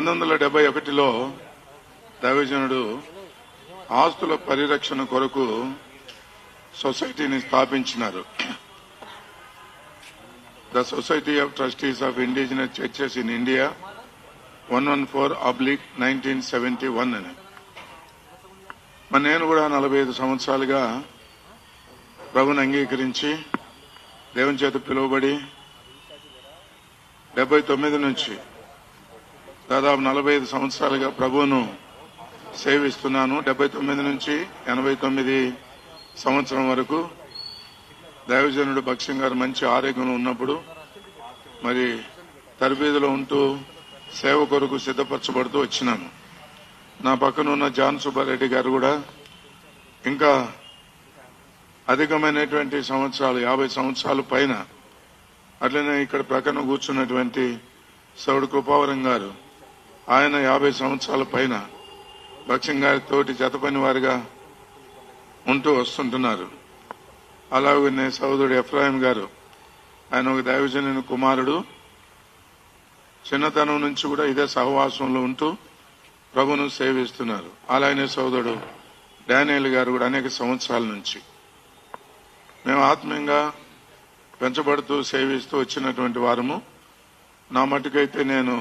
1971లో దైవజనుడు ఆస్తుల పరిరక్షణ కొరకు సొసైటీని స్థాపించినారు. The society of trustees of indigenous churches in India 114/1971 అని. నేను కూడా 45 సంవత్సరాలుగా ప్రభుని అంగీకరించి దేవుని చేత పిలువబడి 79 నుంచి దాదాపు 45 సంవత్సరాలుగా ప్రభువును సేవిస్తున్నాను. 79 నుంచి 89 సంవత్సరం వరకు దైవజనుడు భక్సింగ్ గారు మంచి ఆరోగ్యంలో ఉన్నప్పుడు మరి తరబీదులో ఉంటూ సేవ కొరకు సిద్ధపరచబడుతూ వచ్చినాను. నా పక్కన ఉన్న జాన్ సుబ్బారెడ్డి గారు కూడా ఇంకా అధికమైనటువంటి సంవత్సరాలు 50 సంవత్సరాల పైన, అట్లనే ఇక్కడ ప్రక్కన కూర్చున్నటువంటి సౌడు కృపావరం గారు, ఆయన 50 సంవత్సరాల పైన భక్సింగ్ గారి తోటి జతపని వారిగా ఉంటూ వస్తుంటున్నారు. అలాగే సోదరుడు ఎఫ్రాయిం గారు, ఆయన ఒక దైవజనుని కుమారుడు, చిన్నతనం నుంచి కూడా ఇదే సహవాసంలో ఉంటూ ప్రభును సేవిస్తున్నారు. అలాగే సోదరుడు డానియల్ గారు కూడా అనేక సంవత్సరాల నుంచి మేము ఆత్మీయంగా పెంచబడుతూ సేవిస్తూ వచ్చినటువంటి వారము. నా మటుకైతే నేను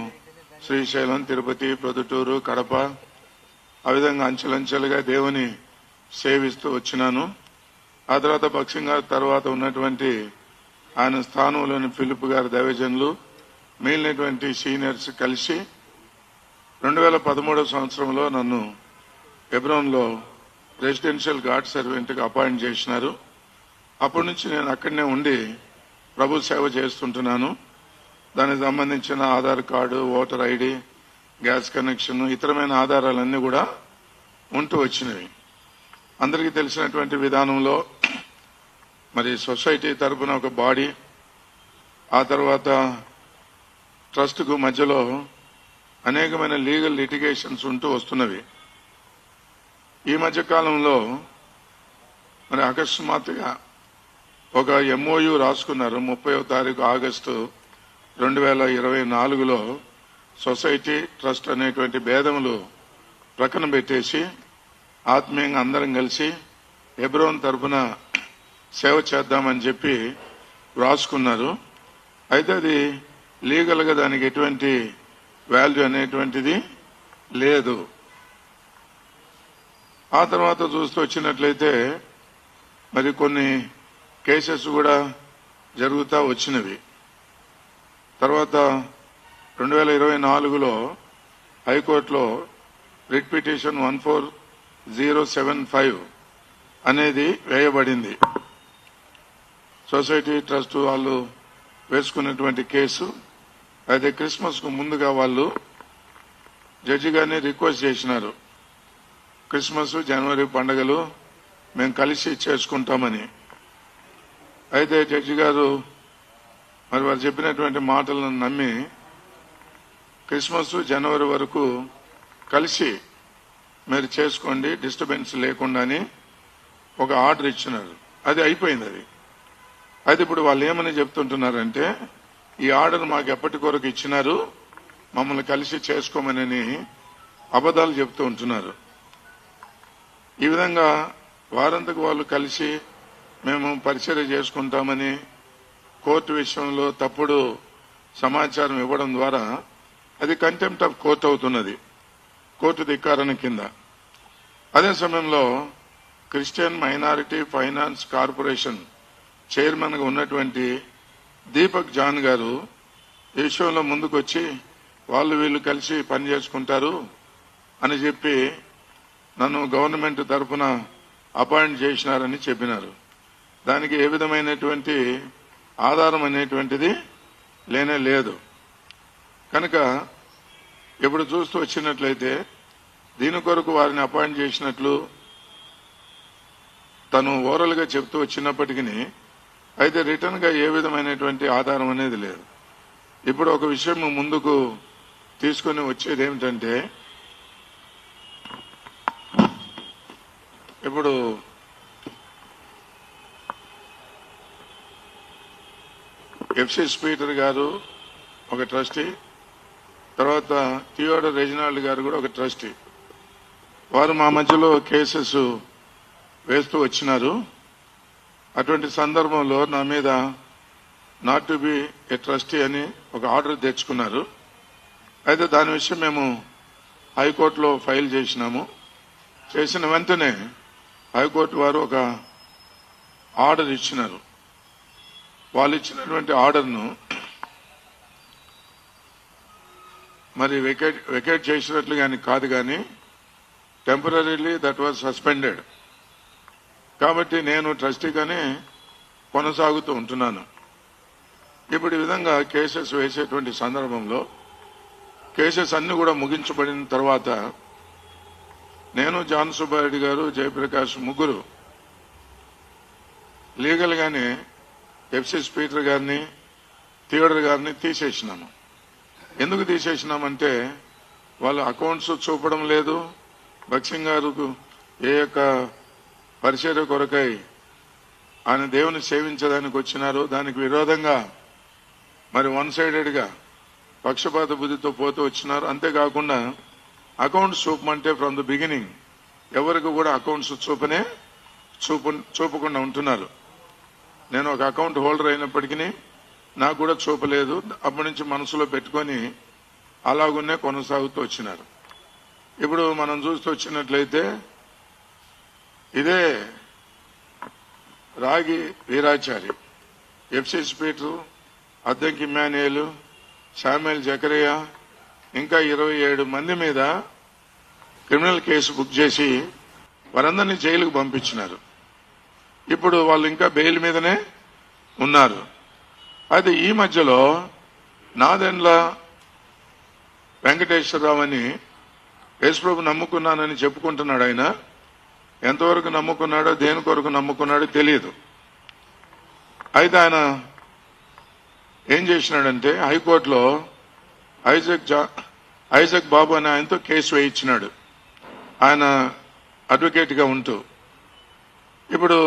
శ్రీశైలం, తిరుపతి, ప్రొద్దుటూరు, కడప ఆ విధంగా అంచెలంచెలుగా దేవుని సేవిస్తూ వచ్చినాను. ఆ తర్వాత భక్సింగ్ గారి తర్వాత ఉన్నటువంటి ఆయన స్థానంలోని ఫిలిప్ గారి దైవజనులు మిగిలినటువంటి సీనియర్స్ కలిసి 2013 సంవత్సరంలో నన్ను హెబ్రోన్లో రెసిడెన్షియల్ గార్డ్ సర్వెంట్గా అపాయింట్ చేసినారు. అప్పటి నుంచి నేను అక్కడనే ఉండి ప్రభు సేవ చేస్తుంటున్నాను. దానికి సంబంధించిన Aadhaar card, voter ID, gas connection, ఇతరమైన ఆధారాలన్నీ కూడా ఉంటూ వచ్చినవి. అందరికీ తెలిసినటువంటి విధానంలో మరి సొసైటీ తరఫున ఒక బాడీ, ఆ తర్వాత ట్రస్ట్కు మధ్యలో అనేకమైన లీగల్ లిటిగేషన్స్ ఉంటూ వస్తున్నవి. ఈ మధ్య కాలంలో మరి అకస్మాత్తుగా ఒక MOU రాసుకున్నారు. 30వ తారీఖు ఆగస్టు 2024లో సొసైటీ ట్రస్ట్ అనేటువంటి భేదములు ప్రక్కన పెట్టేసి ఆత్మీయంగా అందరం కలిసి హెబ్రోన్ తరఫున సేవ చేద్దామని చెప్పి రాసుకున్నారు. అయితే అది లీగల్గా దానికి ఎటువంటి వాల్యూ అనేటువంటిది లేదు. ఆ తర్వాత చూస్తూ వచ్చినట్లయితే మరి కొన్ని కేసెస్ కూడా జరుగుతూ వచ్చినవి. తర్వాత 2024లో హైకోర్టులో రిట్ పిటిషన్ 14075 అనేది వేయబడింది. సొసైటీ ట్రస్ట్ వాళ్ళు వేసుకున్నటువంటి కేసు. అయితే క్రిస్మస్ కు ముందుగా వాళ్ళు జడ్జి గారిని రిక్వెస్ట్ చేసినారు, క్రిస్మస్, జనవరి పండుగలు మేము కలిసి చేసుకుంటామని. అయితే జడ్జి గారు మరి వారు చెప్పినటువంటి మాటలను నమ్మి క్రిస్మస్, జనవరి వరకు కలిసి మీరు చేసుకోండి, డిస్టర్బెన్స్ లేకుండా అని ఒక ఆర్డర్ ఇచ్చినారు. అది అయిపోయింది. అయితే ఇప్పుడు వాళ్ళు ఏమని చెప్తుంటున్నారంటే, ఈ ఆర్డర్ మాకు ఎప్పటి కొరకు ఇచ్చినారు, మమ్మల్ని కలిసి చేసుకోమని అబద్ధాలు చెప్తూ ఉంటున్నారు. ఈ విధంగా వారంతకు వాళ్ళు కలిసి మేము పరిచర్య చేసుకుంటామని కోర్టు విషయంలో తప్పుడు సమాచారం ఇవ్వడం ద్వారా అది కంటెంప్ట్ ఆఫ్ కోర్టు అవుతున్నది, కోర్టు ధిక్కారణ కింద. అదే సమయంలో Christian minority finance corporation chairman గా ఉన్నటువంటి దీపక్ జాన్ గారు ఈ విషయంలో ముందుకొచ్చి వాళ్ళు వీళ్ళు కలిసి పని చేసుకుంటారు అని చెప్పి నన్ను గవర్నమెంట్ తరఫున అపాయింట్ చేసినారని చెప్పినారు. దానికి ఏ విధమైనటువంటి ఆధారం అనేటువంటిది లేనే లేదు. కనుక ఇప్పుడు చూస్తూ వచ్చినట్లయితే దీని కొరకు వారిని అపాయింట్ చేసినట్లు తను ఓరల్ గా చెప్తూ వచ్చినప్పటికీ అయితే రిటర్న్ గా ఏ విధమైనటువంటి ఆధారం అనేది లేదు. ఇప్పుడు ఒక విషయం ముందుకు తీసుకుని వచ్చేది ఏమిటంటే, ఇప్పుడు ఎఫ్సి స్పీటర్ గారు ఒక ట్రస్టీ, తర్వాత థియోడర్ రెజినాల్డ్ గారు కూడా ఒక ట్రస్టీ. వారు మా మధ్యలో కేసెస్ వేస్తూ వచ్చినారు. అటువంటి సందర్భంలో నా మీద not to be A trustee అని ఒక ఆర్డర్ తెచ్చుకున్నారు. అయితే దాని విషయం మేము హైకోర్టులో ఫైల్ చేసినాము. చేసిన వెంటనే హైకోర్టు వారు ఒక ఆర్డర్ ఇచ్చినారు. వాళ్ళు ఇచ్చినటువంటి ఆర్డర్ను మరి వెకేట్ చేసినట్లు కానీ కాదు, కానీ టెంపరీలీ దట్ వాజ్ సస్పెండెడ్. కాబట్టి నేను ట్రస్టీగానే కొనసాగుతూ ఉంటున్నాను. ఇప్పుడు ఈ విధంగా కేసెస్ వేసేటువంటి సందర్భంలో కేసెస్ అన్ని కూడా ముగించబడిన తర్వాత నేను, జాన్ సుబ్బారెడ్డి గారు, జయప్రకాష్ ముగ్గురు లీగల్ గానే ఎఫ్సి స్పీకర్ గారిని, థియోడర్ గారిని తీసేసినాము. ఎందుకు తీసేసినామంటే వాళ్ళ అకౌంట్స్ చూపడం లేదు. భక్సింగ్ గారు ఏ యొక్క పరిచర్య కొరకై ఆయన దేవుని సేవించడానికి వచ్చినారు, దానికి విరోధంగా మరి వన్ సైడెడ్ గా పక్షపాత బుద్ధితో పోతూ వచ్చినారు. అంతేకాకుండా అకౌంట్స్ చూపమంటే ఫ్రమ్ ద బిగినింగ్ ఎవరికి కూడా అకౌంట్స్ చూపకుండా ఉంటున్నారు. నేను ఒక అకౌంట్ హోల్డర్ అయినప్పటికీ నాకు కూడా చూపలేదు. అప్పటి నుంచి మనసులో పెట్టుకొని అలాగున్నే కొనసాగుతూ వచ్చినారు. ఇప్పుడు మనం చూస్తూ వచ్చినట్లయితే ఇదే Ragi Veerachari, FC speaker, Addanki Emmanuel, Samuel Zachariah, ఇంకా 27 మంది మీద క్రిమినల్ కేసు బుక్ చేసి వారందరినీ జైలుకు పంపించినారు. ఇప్పుడు వాళ్ళు ఇంకా బెయిల్ మీదనే ఉన్నారు. అయితే ఈ మధ్యలో నాదెండ్ల వెంకటేశ్వరరావు అని యేసుప్రభు నమ్ముకున్నానని చెప్పుకుంటున్నాడు. ఆయన ఎంతవరకు నమ్ముకున్నాడో, దేని కొరకు నమ్ముకున్నాడో తెలియదు. అయితే ఆయన ఏం చేసినాడంటే హైకోర్టులో ఐజక్ బాబు అని ఆయనతో కేసు వేయించినాడు, ఆయన అడ్వకేట్ గా ఉంటూ. ఇప్పుడు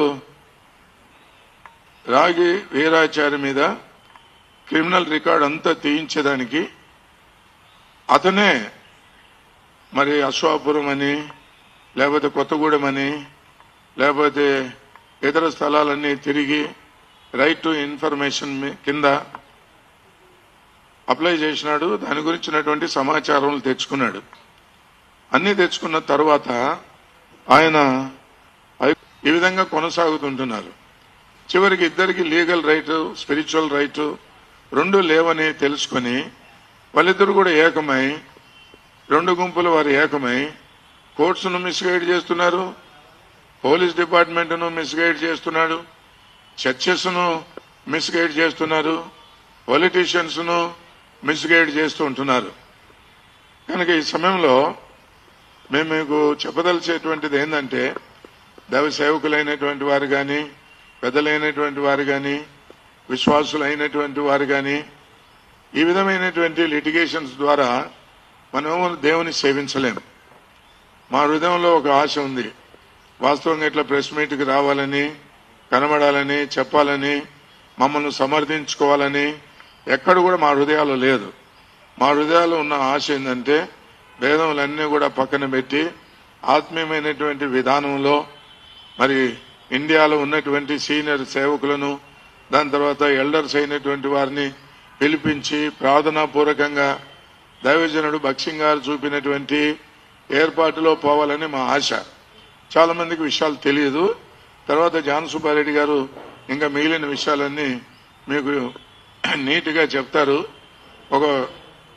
రాగి వీరాచారి మీద క్రిమినల్ రికార్డ్ అంతా తీయించేదానికి అతనే మరి అశ్వాపురం అని, లేకపోతే కొత్తగూడెం అని, లేకపోతే ఇతర స్థలాలన్నీ తిరిగి రైట్ టు ఇన్ఫర్మేషన్ కింద అప్లై చేసినాడు. దాని గురించినటువంటి సమాచారం తెచ్చుకున్నాడు. అన్ని తెచ్చుకున్న తర్వాత ఆయన ఈ విధంగా కొనసాగుతుంటున్నారు. చివరికి ఇద్దరికి లీగల్ రైట్, స్పిరిచువల్ రైట్ రెండు లేవని తెలుసుకొని వాళ్ళిద్దరు కూడా ఏకమై, రెండు గుంపులు వారు ఏకమై కోర్ట్స్ను మిస్గైడ్ చేస్తున్నారు, పోలీస్ డిపార్ట్మెంట్ను మిస్గైడ్ చేస్తున్నాడు, చర్చెస్ ను మిస్గైడ్ చేస్తున్నారు, పొలిటీషియన్స్ ను మిస్గైడ్ చేస్తూ ఉంటున్నారు. కనుక ఈ సమయంలో మేము మీకు చెప్పదలిచేటువంటిది ఏంటంటే దైవ సేవకులైనటువంటి వారు కానీ, పెద్దలైనటువంటి వారు కానీ, విశ్వాసులైనటువంటి వారు కానీ ఈ విధమైనటువంటి లిటిగేషన్స్ ద్వారా మనమేమో దేవుని సేవించలేం. మా హృదయంలో ఒక ఆశ ఉంది, వాస్తవంగా ఇట్లా ప్రెస్ మీట్కి రావాలని, కనబడాలని, చెప్పాలని, మమ్మల్ని సమర్థించుకోవాలని ఎక్కడ కూడా మా హృదయాలు లేదు. మా హృదయాల్లో ఉన్న ఆశ ఏంటంటే భేదములన్నీ కూడా పక్కన పెట్టి ఆత్మీయమైనటువంటి విధానంలో మరి ఇండియాలో ఉన్నటువంటి సీనియర్ సేవకులను, దాని తర్వాత ఎల్డర్స్ అయినటువంటి వారిని పిలిపించి ప్రార్థనాపూర్వకంగా దైవజనుడు భక్సింగ్ గారు చూపినటువంటి ఏర్పాటులో పోవాలని మా ఆశ. చాలా మందికి విషయాలు తెలియదు. తర్వాత జాన్ సుబ్బారెడ్డి గారు ఇంకా మిగిలిన విషయాలన్నీ మీకు నీట్గా చెప్తారు. ఒక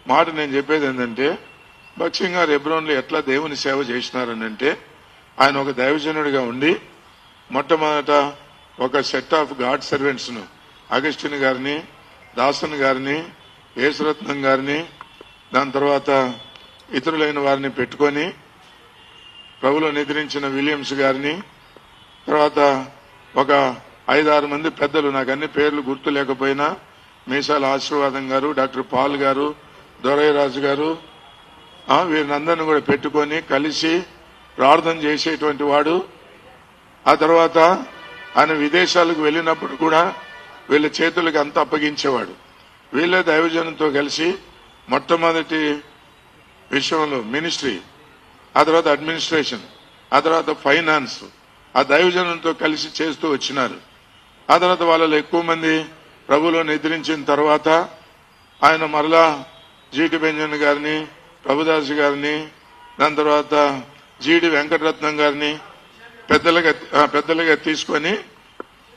మాట నేను చెప్పేది ఏంటంటే భక్సింగ్ గారు హెబ్రోన్లో ఎట్లా దేవుని సేవ చేసినారనంటే ఆయన ఒక దైవజనుడిగా ఉండి మొట్టమొదట ఒక సెట్ ఆఫ్ గాడ్ సర్వెంట్స్ ను, అగస్టిన్ గారిని, దాసన్ గారిని, యేసురత్నం గారిని, దాని తర్వాత ఇతరులైన వారిని పెట్టుకొని ప్రభులో నిద్రించిన విలియమ్స్ గారిని, తర్వాత ఒక 5-6 మంది పెద్దలు, నాకు అన్ని పేర్లు గుర్తు లేకపోయినా, మీసాల ఆశీర్వాదం గారు, డాక్టర్ పాల్ గారు, దొరయ్యరాజు గారు, వీరినందరినీ కూడా పెట్టుకొని కలిసి ప్రార్థన చేసేటువంటి వాడు. ఆ తర్వాత ఆయన విదేశాలకు వెళ్ళినప్పుడు కూడా వీళ్ళ చేతులకు అంతా అప్పగించేవాడు. వీళ్ళే దైవజనంతో కలిసి మొట్టమొదటి విషయంలో మినిస్ట్రీ, ఆ తర్వాత అడ్మినిస్ట్రేషన్, ఆ తర్వాత ఫైనాన్స్ ఆ దైవజనంతో కలిసి చేస్తూ వచ్చినారు. ఆ తర్వాత వాళ్ళలో ఎక్కువ మంది ప్రభువులో నిద్రించిన తర్వాత ఆయన మరలా జీటి బెంజన్ గారిని, ప్రభుదాస్ గారిని, దాని తర్వాత జీడి వెంకటరత్నం గారిని పెద్దలుగా తీసుకొని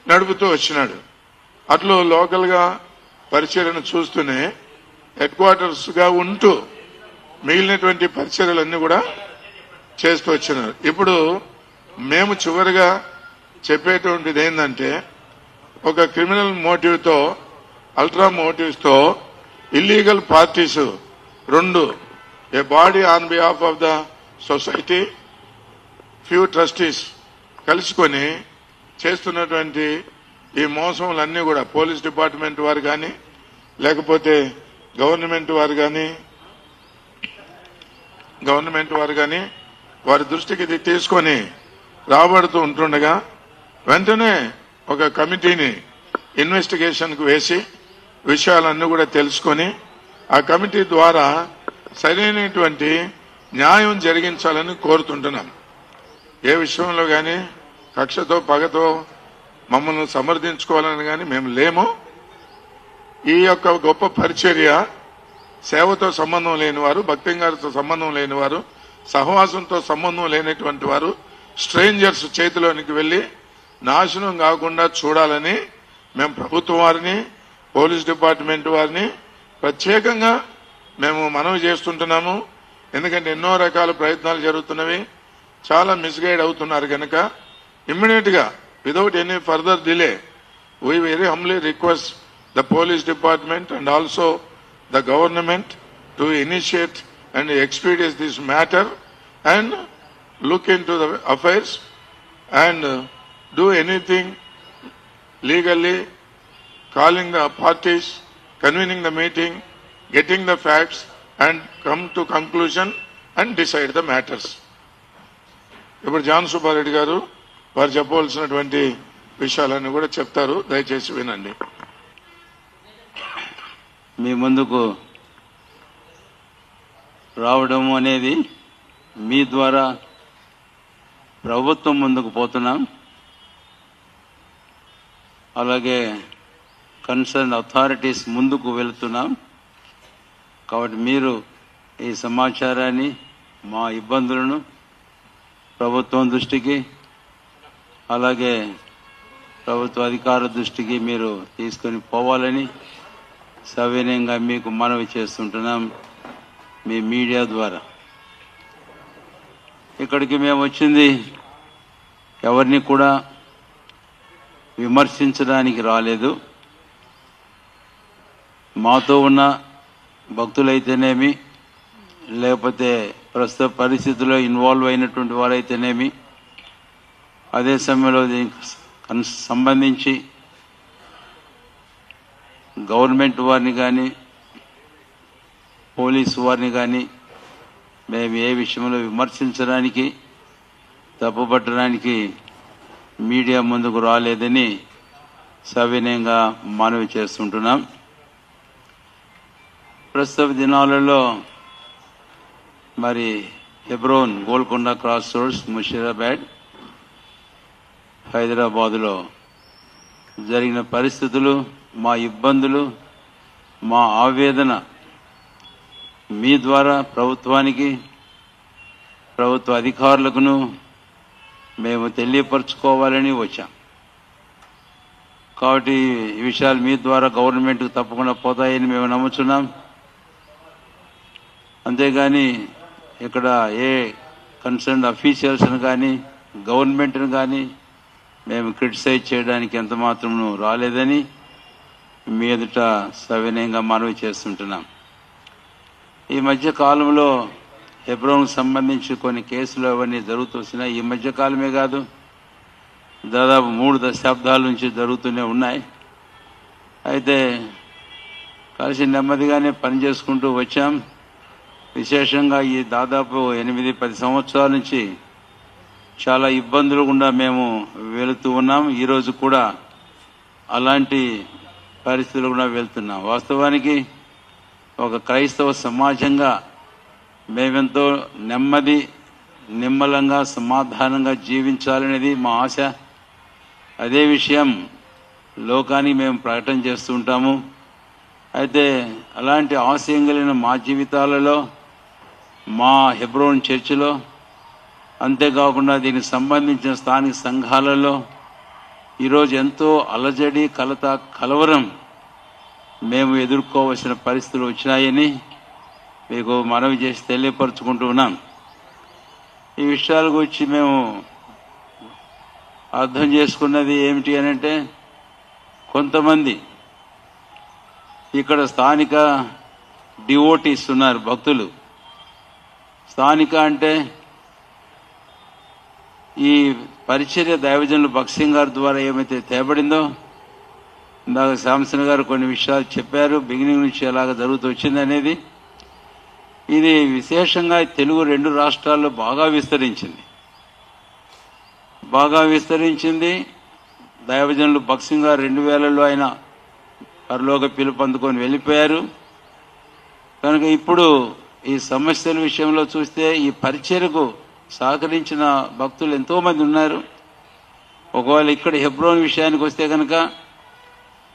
నడుపుతూ వచ్చినాడు. అట్లు లోకల్ గా పరిచర్యను చూస్తూనే హెడ్ క్వార్టర్స్ గా ఉంటూ మిగిలినటువంటి పరిచర్యలన్నీ కూడా చేస్తూ వచ్చినారు. ఇప్పుడు మేము చివరిగా చెప్పేటువంటిది ఏంటంటే, ఒక క్రిమినల్ మోటివ్ తో, అల్ట్రా మోటివ్స్ తో ఇల్లీగల్ పార్టీస్ రెండు, a body on behalf of the society, few trustees కలుసుకొని చేస్తున్నటువంటి ఈ మోసములన్నీ కూడా పోలీస్ డిపార్ట్మెంట్ వారు కానీ, లేకపోతే గవర్నమెంట్ వారు కానీ వారి దృష్టికి ఇది తీసుకొని రాబడుతూ ఉంటుండగా వెంటనే ఒక కమిటీని ఇన్వెస్టిగేషన్ కు వేసి విషయాలన్నీ కూడా తెలుసుకొని ఆ కమిటీ ద్వారా సరైనటువంటి న్యాయం జరిగించాలని కోరుతుంటున్నాం. ఏ విషయంలో కానీ కక్షతో పగతో మమ్మల్ని సమర్థించుకోవాలని కానీ మేము లేము. ఈ యొక్క గొప్ప పరిచర్య సేవతో సంబంధం లేనివారు, భక్తి గారితో సంబంధం లేనివారు, సహవాసంతో సంబంధం లేనటువంటి వారు స్ట్రేంజర్స్ చేతిలోనికి వెళ్లి నాశనం కాకుండా చూడాలని మేము ప్రభుత్వం వారిని, పోలీస్ డిపార్ట్మెంట్ వారిని ప్రత్యేకంగా మేము మనవి చేస్తుంటున్నాము. ఎందుకంటే ఎన్నో రకాల ప్రయత్నాలు జరుగుతున్నవి, చాలా మిస్గైడ్ అవుతున్నారు కనుక ఇమ్మీడియట్ గా without any further delay we very humbly request the police department and also the government to initiate and expedite this matter and look into the affairs and do anything legally, calling the parties, convening the meeting, getting the facts and come to conclusion and decide the matters. ఇప్పుడు John Subbareddy గారు వారు చెప్పవలసినటువంటి విషయాలన్నీ కూడా చెప్తారు, దయచేసి వినండి. మీ ముందుకు రావడం అనేది మీ ద్వారా ప్రభుత్వం ముందుకు పోతున్నాం, అలాగే కన్సర్న్ అథారిటీస్ ముందుకు వెళుతున్నాం. కాబట్టి మీరు ఈ సమాచారాన్ని, మా ఇబ్బందులను ప్రభుత్వం దృష్టికి, అలాగే ప్రభుత్వ అధికారుల దృష్టికి మీరు తీసుకొని పోవాలని సవినయంగా మీకు మనవి చేస్తుంటున్నాం మీ మీడియా ద్వారా. ఇక్కడికి మేము వచ్చింది ఎవరిని కూడా విమర్శించడానికి రాలేదు. మాతో ఉన్న భక్తులైతేనేమి, లేకపోతే ప్రస్తుత పరిస్థితుల్లో ఇన్వాల్వ్ అయినటువంటి వారైతేనేమి, అదే సమయంలో దీనికి సంబంధించి గవర్నమెంట్ వారిని కానీ, పోలీసు వారిని కానీ మేము ఏ విషయంలో విమర్శించడానికి, తప్పుపట్టడానికి మీడియా ముందుకు రాలేదని సవినయంగా మనవి చేస్తుంటున్నాం. ప్రస్తుత దినాలలో మరి హెబ్రోన్, గోల్కొండ క్రాస్ రోడ్స్, ముషీరాబాద్, హైదరాబాదులో జరిగిన పరిస్థితులు, మా ఇబ్బందులు, మా ఆవేదన మీ ద్వారా ప్రభుత్వానికి, ప్రభుత్వ అధికారులకును మేము తెలియపరచుకోవాలని వచ్చాం. కాబట్టి ఈ విషయాలు మీ ద్వారా గవర్నమెంట్కు తప్పకుండా పోతాయని మేము నమ్ముతున్నాం. అంతేగాని ఇక్కడ ఏ కన్సర్న్ అఫీషియల్స్ను కానీ, గవర్నమెంట్ను కానీ మేము క్రిటిసైజ్ చేయడానికి ఎంత మాత్రము రాలేదని మీ ఎదుట సవినయంగా మనవి చేస్తుంటున్నాం. ఈ మధ్య కాలంలో హెబ్రోన్కు సంబంధించి కొన్ని కేసులు అవన్నీ జరుగుతున్నాయి. ఈ మధ్య కాలమే కాదు, దాదాపు 3 దశాబ్దాల నుంచి జరుగుతూనే ఉన్నాయి. అయితే కలిసి నెమ్మదిగానే పనిచేసుకుంటూ వచ్చాం. విశేషంగా ఈ దాదాపు 8-10 సంవత్సరాల నుంచి చాలా ఇబ్బందులు గుండా మేము వెళుతూ ఉన్నాం. ఈరోజు కూడా అలాంటి పరిస్థితులు కూడా వెళ్తున్నాం. వాస్తవానికి ఒక క్రైస్తవ సమాజంగా మేమెంతో నెమ్మది నిమ్మలంగా సమాధానంగా జీవించాలనేది మా ఆశ. అదే విషయం లోకానికి మేము ప్రకటన చేస్తూ ఉంటాము. అయితే అలాంటి ఆశయం కలిగిన మా జీవితాలలో, మా హెబ్రోన్ చర్చిలో, అంతేకాకుండా దీనికి సంబంధించిన స్థానిక సంఘాలలో ఈరోజు ఎంతో అలజడి, కలవరం మేము ఎదుర్కోవలసిన పరిస్థితులు వచ్చినాయని మీకు మనవి చేసి తెలియపరుచుకుంటూ ఉన్నాం. ఈ విషయాల గురించి మేము అర్థం చేసుకున్నది ఏమిటి అనంటే, కొంతమంది ఇక్కడ స్థానిక డివోటీస్ ఉన్నారు, భక్తులు. స్థానిక అంటే ఈ పరిచర్య దైవజనులు భక్సింగ్ గారి ద్వారా ఏమైతే తేబడిందో, ఇందాక శాంసన్ గారు కొన్ని విషయాలు చెప్పారు, బిగినింగ్ నుంచి ఎలాగ జరుగుతూ వచ్చింది అనేది. ఇది విశేషంగా తెలుగు 2 రాష్ట్రాల్లో బాగా విస్తరించింది. దైవజనులు భక్సింగ్ గారు 2000లో ఆయన పరలోక పిలుపు అందుకొని వెళ్ళిపోయారు. కనుక ఇప్పుడు ఈ సమస్యల విషయంలో చూస్తే ఈ పరిచర్యకు సహకరించిన భక్తులు ఎంతోమంది ఉన్నారు. ఒకవేళ ఇక్కడ హెబ్రోన్ విషయానికి వస్తే కనుక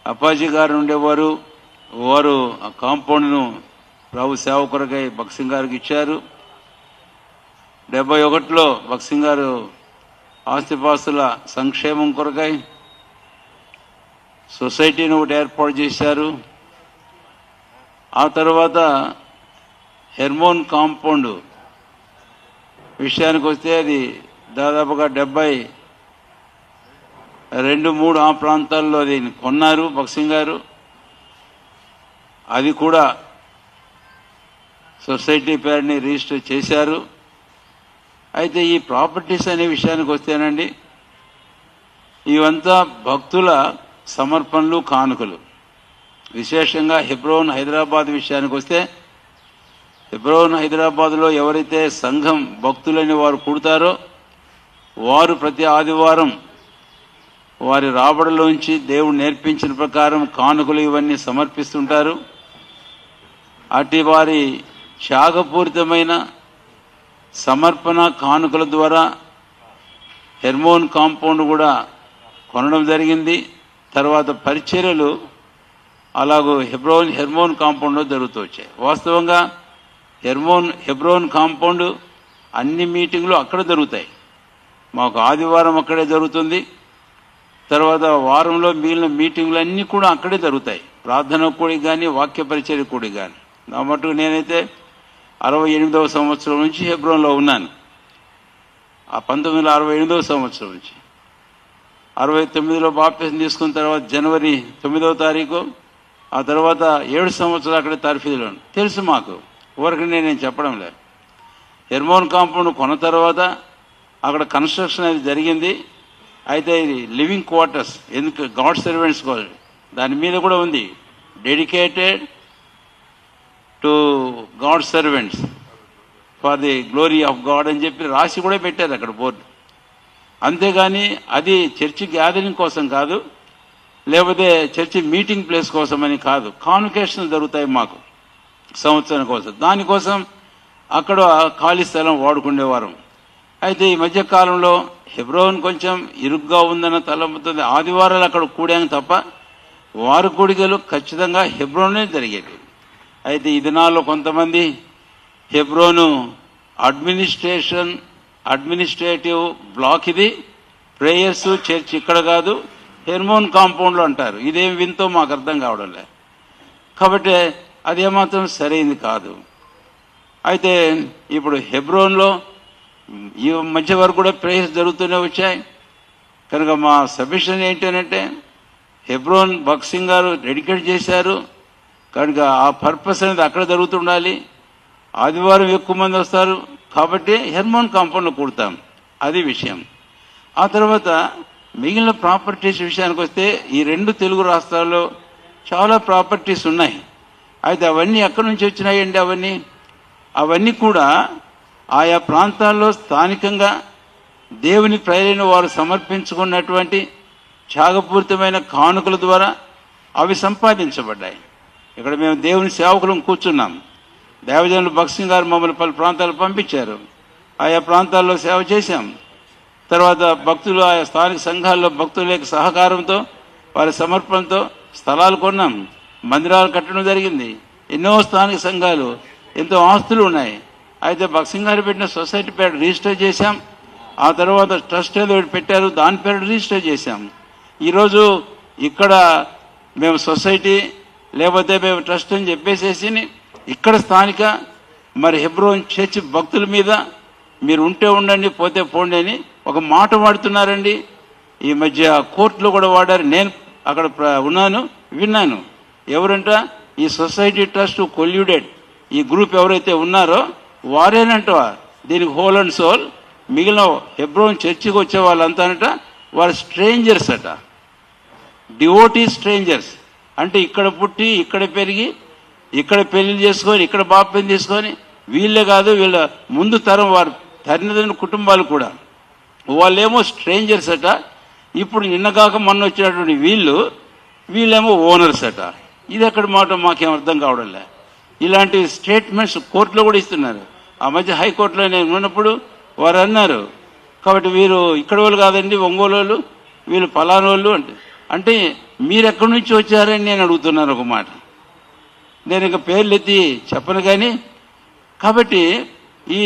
అప్పాజీ గారు ఉండేవారు, వారు ఆ కాంపౌండ్ను ప్రభు సేవ కొరకై భక్సింగ్ గారికి ఇచ్చారు. 71లో భక్సింగ్ గారు ఆస్తిపాస్తుల సంక్షేమం కొరకై సొసైటీని ఒకటి ఏర్పాటు చేశారు. ఆ తర్వాత హెర్మోన్ కాంపౌండ్ విషయానికి వస్తే అది దాదాపుగా 72-73 ఆ ప్రాంతాల్లో అది కొన్నారు భక్సింగ్ గారు. అది కూడా సొసైటీ పేరుని రిజిస్టర్ చేశారు. అయితే ఈ ప్రాపర్టీస్ అనే విషయానికి వస్తేనండి, ఇవంతా భక్తుల సమర్పణలు, కానుకలు. విశేషంగా హెబ్రోన్ హైదరాబాద్ విషయానికి వస్తే, హెబ్రోన్ హైదరాబాద్లో ఎవరైతే సంఘం భక్తులని వారు కూడతారో వారు ప్రతి ఆదివారం వారి రాబడిలోంచి దేవుడు నేర్పించిన ప్రకారం కానుకలు ఇవన్నీ సమర్పిస్తుంటారు. అటు వారి త్యాగపూరితమైన సమర్పణ కానుకల ద్వారా హెర్మోన్ కాంపౌండ్ కూడా కొనడం జరిగింది. తర్వాత పరిచర్యలు అలాగూ హెర్మోన్ కాంపౌండ్లో జరుగుతూ వచ్చాయి. వాస్తవంగా హెబ్రోన్ కాంపౌండ్ అన్ని మీటింగ్లు అక్కడ జరుగుతాయి. మాకు ఆదివారం అక్కడే జరుగుతుంది. తర్వాత వారంలో మిగిలిన మీటింగ్లు అన్నీ కూడా అక్కడే జరుగుతాయి. ప్రార్థన కూడికి కానీ, వాక్య పరిచర్య కూడికి కానీ. నా మటుకు నేనైతే 68వ సంవత్సరం నుంచి హెబ్రోన్లో ఉన్నాను. ఆ 1968వ సంవత్సరం నుంచి 69లో బాప్తిసం తీసుకున్న తర్వాత జనవరి 9వ తారీఖు, ఆ తర్వాత 7 సంవత్సరాలు అక్కడ తర్ఫీదులో తెలుసు మాకు. ఊరికి నేను చెప్పడం లేదు. హెర్మోన్ కాంపౌండ్ కొన్న తర్వాత అక్కడ కన్స్ట్రక్షన్ అది జరిగింది. అయితే ఇది లివింగ్ క్వార్టర్స్, ఎందుకు గాడ్ సర్వెంట్స్ కోసం దాని మీద కూడా ఉంది, dedicated to God servants for the glory of God అని చెప్పి రాసి కూడా పెట్టారు అక్కడ బోర్డు. అంతేగాని అది చర్చి గ్యాదరింగ్ కోసం కాదు, లేకపోతే చర్చి మీటింగ్ ప్లేస్ కోసం అని కాదు. కాన్వకేషన్లు జరుగుతాయి మాకు సంవత్సరం కోసం. దానికోసం అక్కడ ఖాళీ స్థలం వాడుకునేవారం. అయితే ఈ మధ్య కాలంలో హెబ్రోన్ కొంచెం ఇరుగ్గా ఉందన్న తలంపుతుంది. ఆదివారాలు అక్కడ కూడాం తప్ప వారు కూడికలు ఖచ్చితంగా హెబ్రోన్లో జరిగేవి. అయితే ఈ దినాల్లో కొంతమంది హెబ్రోను అడ్మినిస్ట్రేటివ్ బ్లాక్, ఇది ప్రేయర్స్ చర్చ్ ఇక్కడ కాదు, హెర్మోన్ కాంపౌండ్లో అంటారు. ఇదేం వింతో మాకు అర్థం కావడం లేదు. కాబట్టి అదేమాత్రం సరైంది కాదు. అయితే ఇప్పుడు హెబ్రోన్లో ఈ మధ్య వరకు కూడా ప్రేయర్స్ జరుగుతూనే వచ్చాయి. కనుక మా సబ్మిషన్ ఏంటంటే, హెబ్రోన్ భక్సింగ్ గారు డెడికేట్ చేశారు కనుక ఆ పర్పస్ అనేది అక్కడ జరుగుతుండాలి. ఆదివారం ఎక్కువ మంది వస్తారు కాబట్టి హెర్మోన్ కాంపౌండ్లో కూడతాం, అది విషయం. ఆ తర్వాత మిగిలిన ప్రాపర్టీస్ విషయానికి వస్తే ఈ 2 తెలుగు రాష్ట్రాల్లో చాలా ప్రాపర్టీస్ ఉన్నాయి. అయితే అవన్నీ ఎక్కడి నుంచి వచ్చినాయండి? అవన్నీ కూడా ఆయా ప్రాంతాల్లో స్థానికంగా దేవుని ప్రజలైన వారు సమర్పించుకున్నటువంటి త్యాగపూరితమైన కానుకల ద్వారా అవి సంపాదించబడ్డాయి. ఇక్కడ మేము దేవుని సేవకులం కూర్చున్నాం. దేవజనులు భక్సింగ్ గారు మమ్మల్ని పలు ప్రాంతాలకు పంపించారు. ఆయా ప్రాంతాల్లో సేవ చేశాం. తర్వాత భక్తులు ఆయా స్థానిక సంఘాల్లో భక్తుల యొక్క సహకారంతో వారి సమర్పణతో స్థలాలు కొన్నాం, మందిరాలు కట్టడం జరిగింది. ఎన్నో స్థానిక సంఘాలు ఎంతో ఆస్తులు ఉన్నాయి. అయితే భక్సింగ్ గారు పెట్టిన సొసైటీ పేరు రిజిస్టర్ చేశాం. ఆ తర్వాత ట్రస్ట్ ఏదో పెట్టారు, దాని పేరు రిజిస్టర్ చేశాం. ఈరోజు ఇక్కడ మేము సొసైటీ లేకపోతే మేము ట్రస్ట్ అని చెప్పేసేసి ఇక్కడ స్థానిక మరి హెబ్రోన్ చర్చ్ భక్తుల మీద మీరు ఉంటే ఉండండి, పోతే పోండి అని ఒక మాట వాడుతున్నారండి. ఈ మధ్య కోర్టులో కూడా వాడారు. నేను అక్కడ ఉన్నాను, విన్నాను. ఎవరంట ఈ సొసైటీ ట్రస్ట్ కొల్యూడెడ్ ఈ గ్రూప్ ఎవరైతే ఉన్నారో వారేనంట దీనికి హోల్ అండ్ సోల్. మిగిలిన హెబ్రోన్ చర్చికి వచ్చే వాళ్ళంతానట వారు స్ట్రేంజర్స్ అట, డివోటీ స్ట్రేంజర్స్. అంటే ఇక్కడ పుట్టి ఇక్కడ పెరిగి ఇక్కడ పెళ్లి చేసుకొని ఇక్కడ బాప్యం తీసుకొని వీళ్ళే కాదు వీళ్ళ ముందు తరం వారు తల్లిదండ్రుల కుటుంబాలు కూడా వాళ్ళేమో స్ట్రేంజర్స్ అట. ఇప్పుడు నిన్నగాక మొన్న వచ్చినటువంటి వీళ్ళేమో ఓనర్స్ అట. ఇది ఎక్కడ మాట మాకేం అర్థం కావడంలే. ఇలాంటి స్టేట్మెంట్స్ కోర్టులో కూడా ఇస్తున్నారు. ఆ మధ్య హైకోర్టులో నేను ఉన్నప్పుడు వారు అన్నారు, కాబట్టి వీరు ఇక్కడ వాళ్ళు కాదండి, ఒంగోలు వాళ్ళు, వీళ్ళు పలానోళ్ళు అంటే మీరు ఎక్కడి నుంచి వచ్చారని నేను అడుగుతున్నాను ఒక మాట. నేను ఇక పేర్లు ఎత్తి చెప్పను కానీ. కాబట్టి ఈ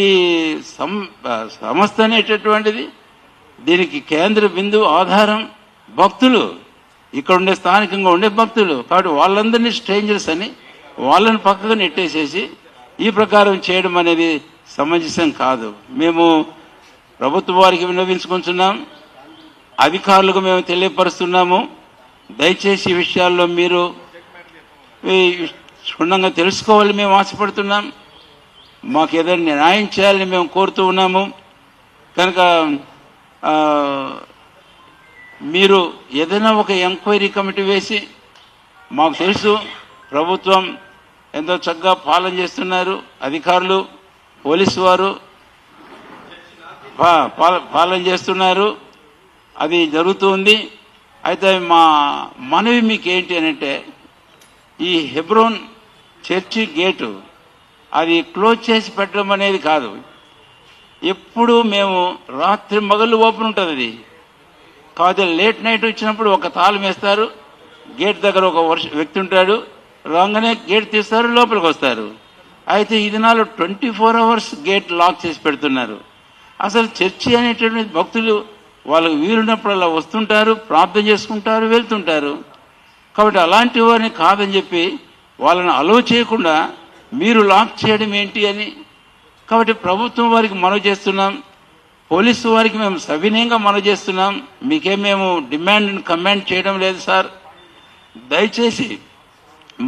సంస్థ అనేటటువంటిది దీనికి కేంద్ర బిందువు ఆధారం భక్తులు, ఇక్కడ ఉండే స్థానికంగా ఉండే భక్తులు. కాబట్టి వాళ్ళందరినీ స్ట్రేంజర్స్ అని వాళ్ళని పక్కగా నెట్టేసేసి ఈ ప్రకారం చేయడం అనేది సమంజసం కాదు. మేము ప్రభుత్వ వారికి విన్నవించుకుంటున్నాం, అధికారులకు మేము తెలియపరుస్తున్నాము. దయచేసి ఈ విషయాల్లో మీరు క్షుణ్ణంగా తెలుసుకోవాలని మేము ఆశపడుతున్నాం. మాకు ఏదైనా న్యాయం చేయాలని మేము కోరుతూ ఉన్నాము. కనుక మీరు ఏదైనా ఒక ఎంక్వైరీ కమిటీ వేసి, మాకు తెలుసు ప్రభుత్వం ఎంతో చక్కగా పాలన చేస్తున్నారు, అధికారులు పోలీసు వారు పాలన చేస్తున్నారు, అది జరుగుతుంది. అయితే మా మనవి మీకు ఏంటి అనంటే, ఈ హెబ్రోన్ చర్చి గేటు అది క్లోజ్ చేసి పెట్టడం అనేది కాదు. ఎప్పుడు మేము రాత్రి మగళ్ళు ఓపెన్ ఉంటుంది. అది కాదు లేట్ నైట్ వచ్చినప్పుడు ఒక తాళం వేస్తారు, గేట్ దగ్గర ఒక వ్యక్తి ఉంటాడు, రాగానే గేట్ తీస్తారు, లోపలికి వస్తారు. అయితే ఈ దినాలు 24 hours గేట్ లాక్ చేసి పెడుతున్నారు. అసలు చర్చి అనేటువంటి భక్తులు వాళ్ళకు వీలున్నప్పుడు అలా వస్తుంటారు, ప్రార్థన చేసుకుంటారు, వెళ్తుంటారు. కాబట్టి అలాంటి వారిని కాదని చెప్పి వాళ్ళని అలో చేయకుండా మీరు లాక్ చేయడం ఏంటి అని. కాబట్టి ప్రభుత్వం వారికి మనవి చేస్తున్నాం, పోలీసు వారికి మేము సవినయంగా మనవి చేస్తున్నాం. మీకేం మేము డిమాండ్ కమాండ్ చేయడం లేదు సార్. దయచేసి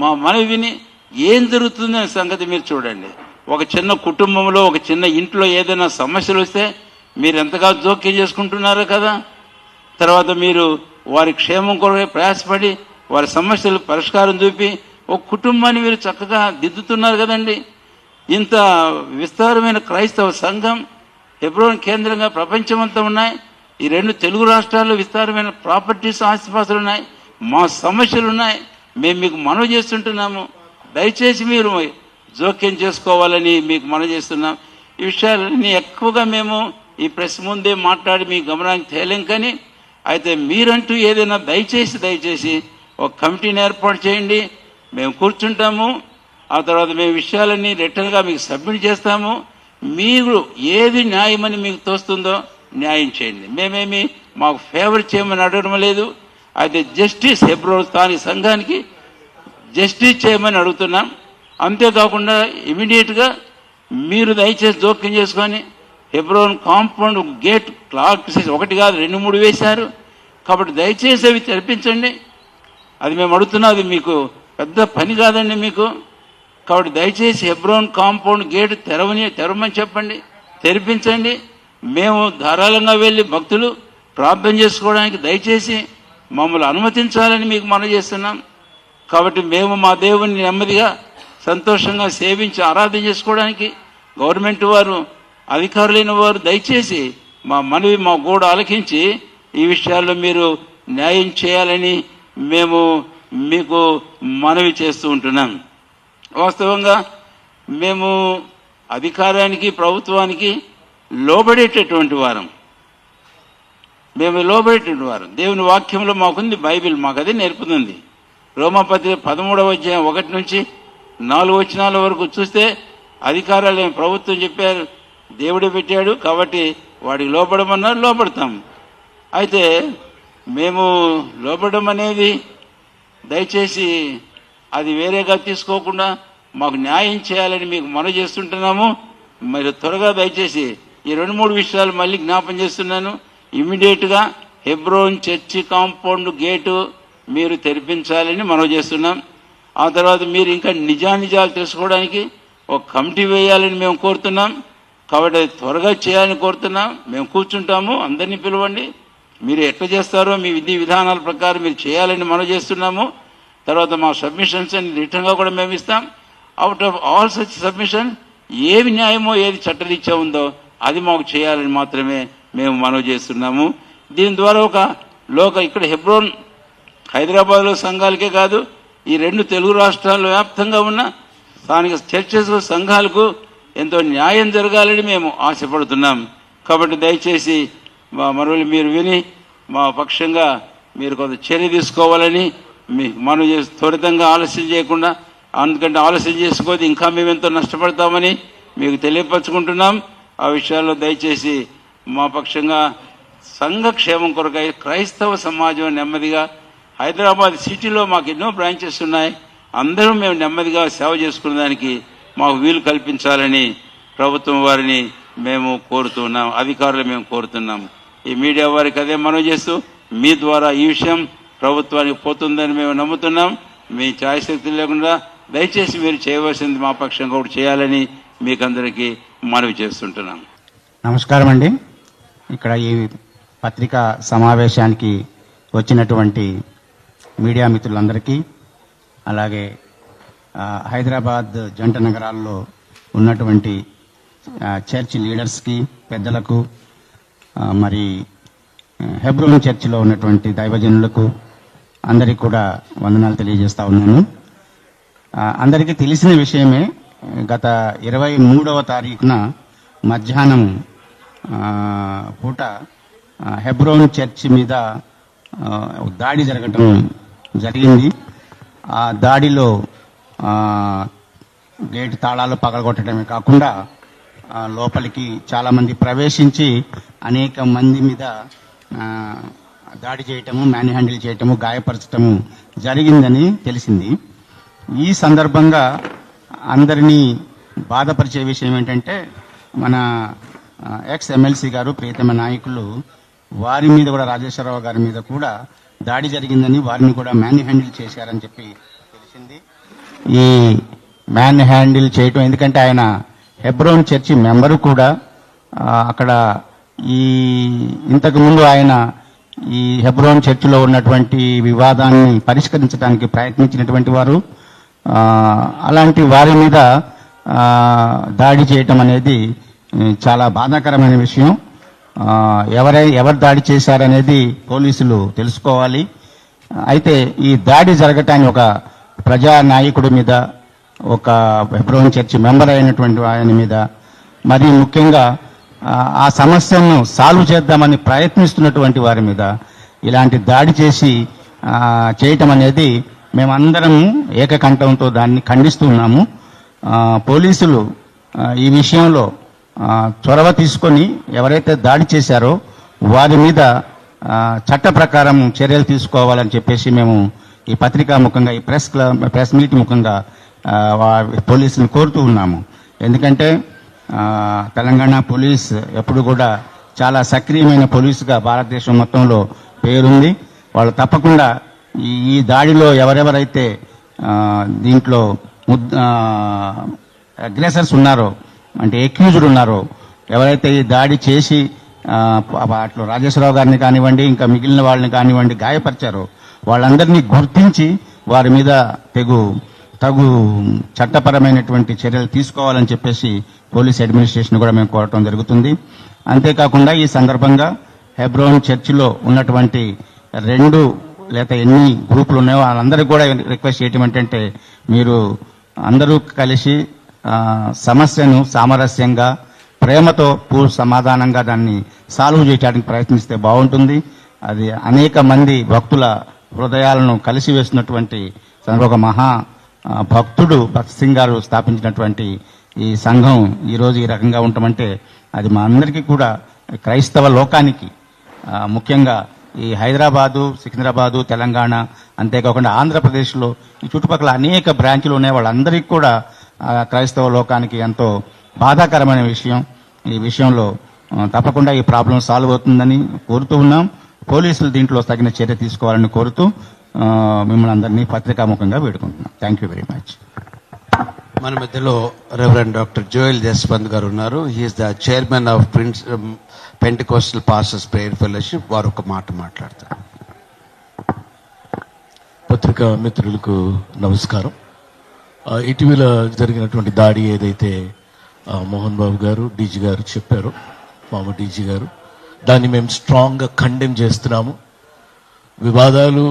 మా మనవి విని ఏం జరుగుతుందనే సంగతి మీరు చూడండి. ఒక చిన్న కుటుంబంలో ఒక చిన్న ఇంట్లో ఏదైనా సమస్యలు వస్తే మీరు ఎంతగా జోక్యం చేసుకుంటున్నారో కదా. తర్వాత మీరు వారి క్షేమం కొరకే ప్రయాసపడి వారి సమస్యలు పరిష్కారం చూపి ఒక కుటుంబాన్ని మీరు చక్కగా దిద్దుతున్నారు కదండి. ఇంత విస్తారమైన క్రైస్తవ సంఘం హెబ్రోన్ కేంద్రంగా ప్రపంచమంతా ఉన్నాయి. ఈ 2 తెలుగు రాష్ట్రాల్లో విస్తారమైన ప్రాపర్టీస్ ఆస్తిపాస్తులు ఉన్నాయి, మా సమస్యలు ఉన్నాయి. మేము మీకు మనవి చేస్తుంటున్నాము, దయచేసి మీరు జోక్యం చేసుకోవాలని మీకు మనవి చేస్తున్నాం. ఈ విషయాలన్నీ ఎక్కువగా మేము ఈ ప్రెస్ ముందే మాట్లాడి మీ గమనానికి తేలేం. కానీ అయితే మీరంటూ ఏదైనా దయచేసి ఒక కమిటీని ఏర్పాటు చేయండి, మేము కూర్చుంటాము. ఆ తర్వాత మేము విషయాలన్నీ రిటర్న్గా మీకు సబ్మిట్ చేస్తాము. మీరు ఏది న్యాయమని మీకు తోస్తుందో న్యాయం చేయండి. మేమేమి మాకు ఫేవర్ చేయమని అడగడం లేదు. అయితే జస్టిస్ హెబ్రోన్ స్థానిక సంఘానికి జస్టిస్ చేయమని అడుగుతున్నాం. అంతేకాకుండా ఇమీడియట్గా మీరు దయచేసి జోక్యం చేసుకొని హెబ్రోన్ కాంపౌండ్ గేట్ క్లాక్ 1 కాదు 2, 3 వేశారు. కాబట్టి దయచేసి అవి తెరిపించండి. అది మేము అడుగుతున్నాం, అది మీకు పెద్ద పని కాదండి మీకు. కాబట్టి దయచేసి హెబ్రోన్ కాంపౌండ్ గేట్ తెరవమని చెప్పండి, తెరిపించండి. మేము ధారాళంగా వెళ్ళి భక్తులు ప్రార్థన చేసుకోవడానికి దయచేసి మమ్మల్ని అనుమతించాలని మీకు మనవి చేస్తున్నాం. కాబట్టి మేము మా దేవుని నెమ్మదిగా సంతోషంగా సేవించి ఆరాధన చేసుకోవడానికి గవర్నమెంట్ వారు అధికారులైన వారు దయచేసి మా మనవి మా గోడ ఆలకించి ఈ విషయాల్లో మీరు న్యాయం చేయాలని మేము మీకు మనవి చేస్తూ ఉంటున్నాం. వాస్తవంగా మేము అధికారానికి ప్రభుత్వానికి లోబడేటటువంటి వారం, దేవుని వాక్యంలో మాకుంది, బైబిల్ మాకు అది నేర్పుతుంది. రోమాపత్రిక 13వ అధ్యాయం 1 నుంచి 4 వచనాల వరకు చూస్తే అధికారాలు ప్రభుత్వం చెప్పారు, దేవుడే పెట్టాడు కాబట్టి వాడికి లోబడమన్నారు, లోబడతాం. అయితే మేము లోబడడం అనేది దయచేసి అది వేరేగా తీసుకోకుండా మాకు న్యాయం చేయాలని మీకు మనవి చేస్తుంటున్నాము. మీరు త్వరగా దయచేసి ఈ 2-3 విషయాలు మళ్ళీ జ్ఞాపం చేస్తున్నాను. ఇమ్మీడియట్గా హెబ్రోన్ చర్చి కాంపౌండ్ గేటు మీరు తెరిపించాలని మనవి చేస్తున్నాం. ఆ తర్వాత మీరు ఇంకా నిజానిజాలు తెలుసుకోవడానికి ఒక కమిటీ వేయాలని మేము కోరుతున్నాం. కాబట్టి అది త్వరగా చేయాలని కోరుతున్నాం. మేము కూర్చుంటాము, అందరినీ పిలవండి, మీరు ఎట్లా చేస్తారో మీ విధి విధానాల ప్రకారం మీరు చేయాలని మనం చేస్తున్నాము. తర్వాత మా సబ్మిషన్స్ అని రిటర్న్గా కూడా మేము ఇస్తాం. Out of all such submission ఏవి న్యాయమో ఏది చట్టరీత్యా ఉందో అది మాకు చేయాలని మాత్రమే మేము మనవి చేస్తున్నాము. దీని ద్వారా ఇక్కడ హెబ్రోన్ హైదరాబాద్లో సంఘాలకే కాదు, ఈ 2 తెలుగు రాష్ట్రాల్లో వ్యాప్తంగా ఉన్న స్థానిక చర్చెస్ సంఘాలకు ఎంతో న్యాయం జరగాలని మేము ఆశపడుతున్నాం. కాబట్టి దయచేసి మా మనవులు మీరు విని మా పక్షంగా మీరు కొంత చర్య తీసుకోవాలని మనం త్వరితంగా ఆలస్యం చేయకుండా, అందుకంటే ఆలస్యం చేసుకోదు ఇంకా మేము ఎంతో నష్టపడతామని మీకు తెలియపరచుకుంటున్నాం. ఆ విషయాల్లో దయచేసి మా పక్షంగా సంఘ క్షేమం కొరకై క్రైస్తవ సమాజం నెమ్మదిగా హైదరాబాద్ సిటీలో మాకు ఎన్నో బ్రాంచెస్ ఉన్నాయి, అందరూ మేము నెమ్మదిగా సేవ చేసుకునే దానికి మాకు వీలు కల్పించాలని ప్రభుత్వం వారిని మేము కోరుతున్నాం, అధికారులు మేము కోరుతున్నాం. ఈ మీడియా వారికి అదే మనవి చేస్తూ మీ ద్వారా ఈ విషయం ప్రభుత్వానికి పోతుందని మేము నమ్ముతున్నాం. మీ ఛాయశక్తి లేకుండా దయచేసి మీరు చేయవలసింది మా పక్షంగా కూడా చేయాలని మీకందరికీ మనవి చేస్తుంటున్నాం. నమస్కారం అండి. ఇక్కడ ఈ పత్రికా సమావేశానికి వచ్చినటువంటి మీడియా మిత్రులందరికీ, అలాగే హైదరాబాద్ జంట నగరాల్లో ఉన్నటువంటి చర్చ్ లీడర్స్కి, పెద్దలకు, మరి హెబ్రోన్ చర్చిలో ఉన్నటువంటి దైవజనులకు అందరికీ కూడా వందనాలు తెలియజేస్తా ఉన్నాను. అందరికీ తెలిసిన విషయమే, గత 23వ తారీఖున మధ్యాహ్నం పూట హెబ్రోన్ చర్చి మీద దాడి జరగటం జరిగింది. ఆ దాడిలో గేట్ తాళాలు పగలగొట్టడమే కాకుండా లోపలికి చాలామంది ప్రవేశించి అనేక మంది మీద దాడి చేయటము, మ్యాన్ హ్యాండిల్ చేయటము, గాయపరచటము జరిగిందని తెలిసింది. ఈ సందర్భంగా అందరినీ బాధపరిచే విషయం ఏంటంటే, మన ఎక్స్ ఎమ్మెల్సీ గారు, ప్రియతమ నాయకులు, వారి మీద కూడా, రాజేశ్వరరావు గారి మీద కూడా దాడి జరిగిందని, వారిని కూడా మ్యాన్ హ్యాండిల్ చేశారని చెప్పి తెలిసింది. ఈ మ్యాన్ హ్యాండిల్ చేయటం ఎందుకంటే ఆయన హెబ్రోన్ చర్చి మెంబరు కూడా. అక్కడ ఇంతకు ముందు ఆయన ఈ హెబ్రోన్ చర్చిలో ఉన్నటువంటి వివాదాన్ని పరిష్కరించడానికి ప్రయత్నించినటువంటి వారు. అలాంటి వారి మీద దాడి చేయటం అనేది చాలా బాధాకరమైన విషయం. ఎవరు దాడి చేశారనేది పోలీసులు తెలుసుకోవాలి. అయితే ఈ దాడి జరగటాన్ని ఒక ప్రజానాయకుడి మీద, ఒక హెబ్రోన్ చర్చి మెంబర్ అయినటువంటి ఆయన మీద, మరి ముఖ్యంగా ఆ సమస్యను సాల్వ్ చేద్దామని ప్రయత్నిస్తున్నటువంటి వారి మీద ఇలాంటి దాడి చేయటం అనేది మేమందరం ఏకకంఠంతో దాన్ని ఖండిస్తున్నాము. పోలీసులు ఈ విషయంలో చొరవ తీసుకొని ఎవరైతే దాడి చేశారో వారి మీద చట్ట ప్రకారం చర్యలు తీసుకోవాలని చెప్పేసి మేము ఈ పత్రికా ముఖంగా, ఈ ప్రెస్ మీట్ ముఖంగా పోలీసులను కోరుతూ ఉన్నాము. ఎందుకంటే తెలంగాణ పోలీస్ ఎప్పుడు కూడా చాలా సక్రియమైన పోలీసుగా భారతదేశం మొత్తంలో పేరుంది. వాళ్ళు తప్పకుండా ఈ దాడిలో ఎవరెవరైతే దీంట్లో అగ్రెసర్స్ ఉన్నారో, అంటే ఎక్యూజ్డ్ ఉన్నారో, ఎవరైతే ఈ దాడి చేసి అట్లా రాజేశ్వరరావు గారిని కానివ్వండి, ఇంకా మిగిలిన వాళ్ళని కానివ్వండి గాయపరిచారో, వాళ్ళందరినీ గుర్తించి వారి మీద తగు చట్టపరమైనటువంటి చర్యలు తీసుకోవాలని చెప్పేసి పోలీస్ అడ్మినిస్ట్రేషన్ కూడా మేము కోరటం జరుగుతుంది. అంతేకాకుండా ఈ సందర్భంగా హెబ్రోన్ చర్చిలో ఉన్నటువంటి 2 లేకపోతే ఎన్ని గ్రూపులు ఉన్నాయో వాళ్ళందరికీ కూడా రిక్వెస్ట్ చేయటం ఏంటంటే మీరు అందరూ కలిసి సమస్యను సామరస్యంగా ప్రేమతో సమాధానంగా దాన్ని సాల్వ్ చేయడానికి ప్రయత్నిస్తే బాగుంటుంది. అది అనేక మంది భక్తుల హృదయాలను కలిసివేస్తున్నటువంటి ఒక మహా భక్తుడు భక్త్ సింగ్ గారు స్థాపించినటువంటి ఈ సంఘం ఈరోజు ఈ రకంగా ఉండటమంటే అది మా అందరికీ కూడా క్రైస్తవ లోకానికి ముఖ్యంగా ఈ హైదరాబాదు, సికింద్రాబాదు, తెలంగాణ అంతేకాకుండా ఆంధ్రప్రదేశ్లో ఈ చుట్టుపక్కల అనేక బ్రాంచ్లు ఉన్నాయి. వాళ్ళందరికీ కూడా క్రైస్తవ లోకానికి ఎంతో బాధాకరమైన విషయం. ఈ విషయంలో తప్పకుండా ఈ ప్రాబ్లం సాల్వ్ అవుతుందని కోరుతూ ఉన్నాం. పోలీసులు దీంట్లో తగిన చర్య తీసుకోవాలని కోరుతూ మిమ్మల్ని అందరినీ పత్రికాముఖంగా వేడుకుంటున్నాం. Thank you very much. మన మధ్యలో రెవరెండ్ డాక్టర్ జోయల్ జస్వంత్ గారు ఉన్నారు. He is the chairman of Pentecostal pastors prayer fellowship. వారు ఒక మాట మాట్లాడతారు. పత్రికా మిత్రులకు నమస్కారం. ఇటీవల జరిగినటువంటి దాడి ఏదైతే మోహన్ బాబు గారు, డీజీ గారు చెప్పారో, మామ డీజీ గారు, దాన్ని మేము స్ట్రాంగ్గా కండెమ్ చేస్తున్నాము. వివాదాలు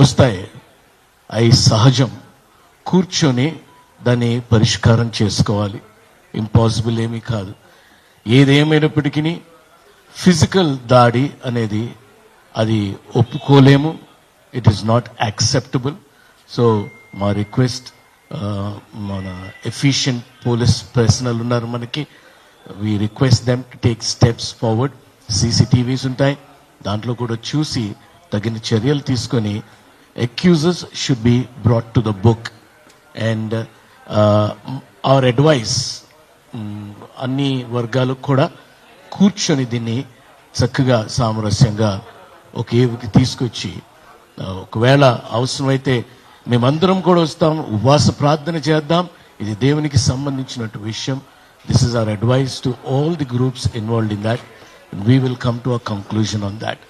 వస్తాయి, అవి సహజం. కూర్చొని దాన్ని పరిష్కారం చేసుకోవాలి. ఇంపాసిబుల్ ఏమీ కాదు. ఏదేమైనప్పటికీ ఫిజికల్ దాడి అనేది అది ఒప్పుకోలేము. It is not acceptable. So మా రిక్వెస్ట్, మన ఎఫిషియెంట్ పోలీస్ పర్సనల్ ఉన్నారు మనకి, we request them to take steps forward. CCTVs ఉంటాయి, దాంట్లో కూడా చూసి తగిన చర్యలు తీసుకొని accusers should be brought to the book. And our advice అన్ని వర్గాలకు కూడా కూర్చొని దీన్ని చక్కగా సామరస్యంగా ఒక ఏవికి తీసుకొచ్చి, ఒకవేళ అవసరమైతే మేమందరం కూడా వస్తాం, ఉపవాస ప్రార్థన చేద్దాం. ఇది దేవునికి సంబంధించినట్టు విషయం. This is our advice to all the groups involved in that. We will come to a conclusion on that.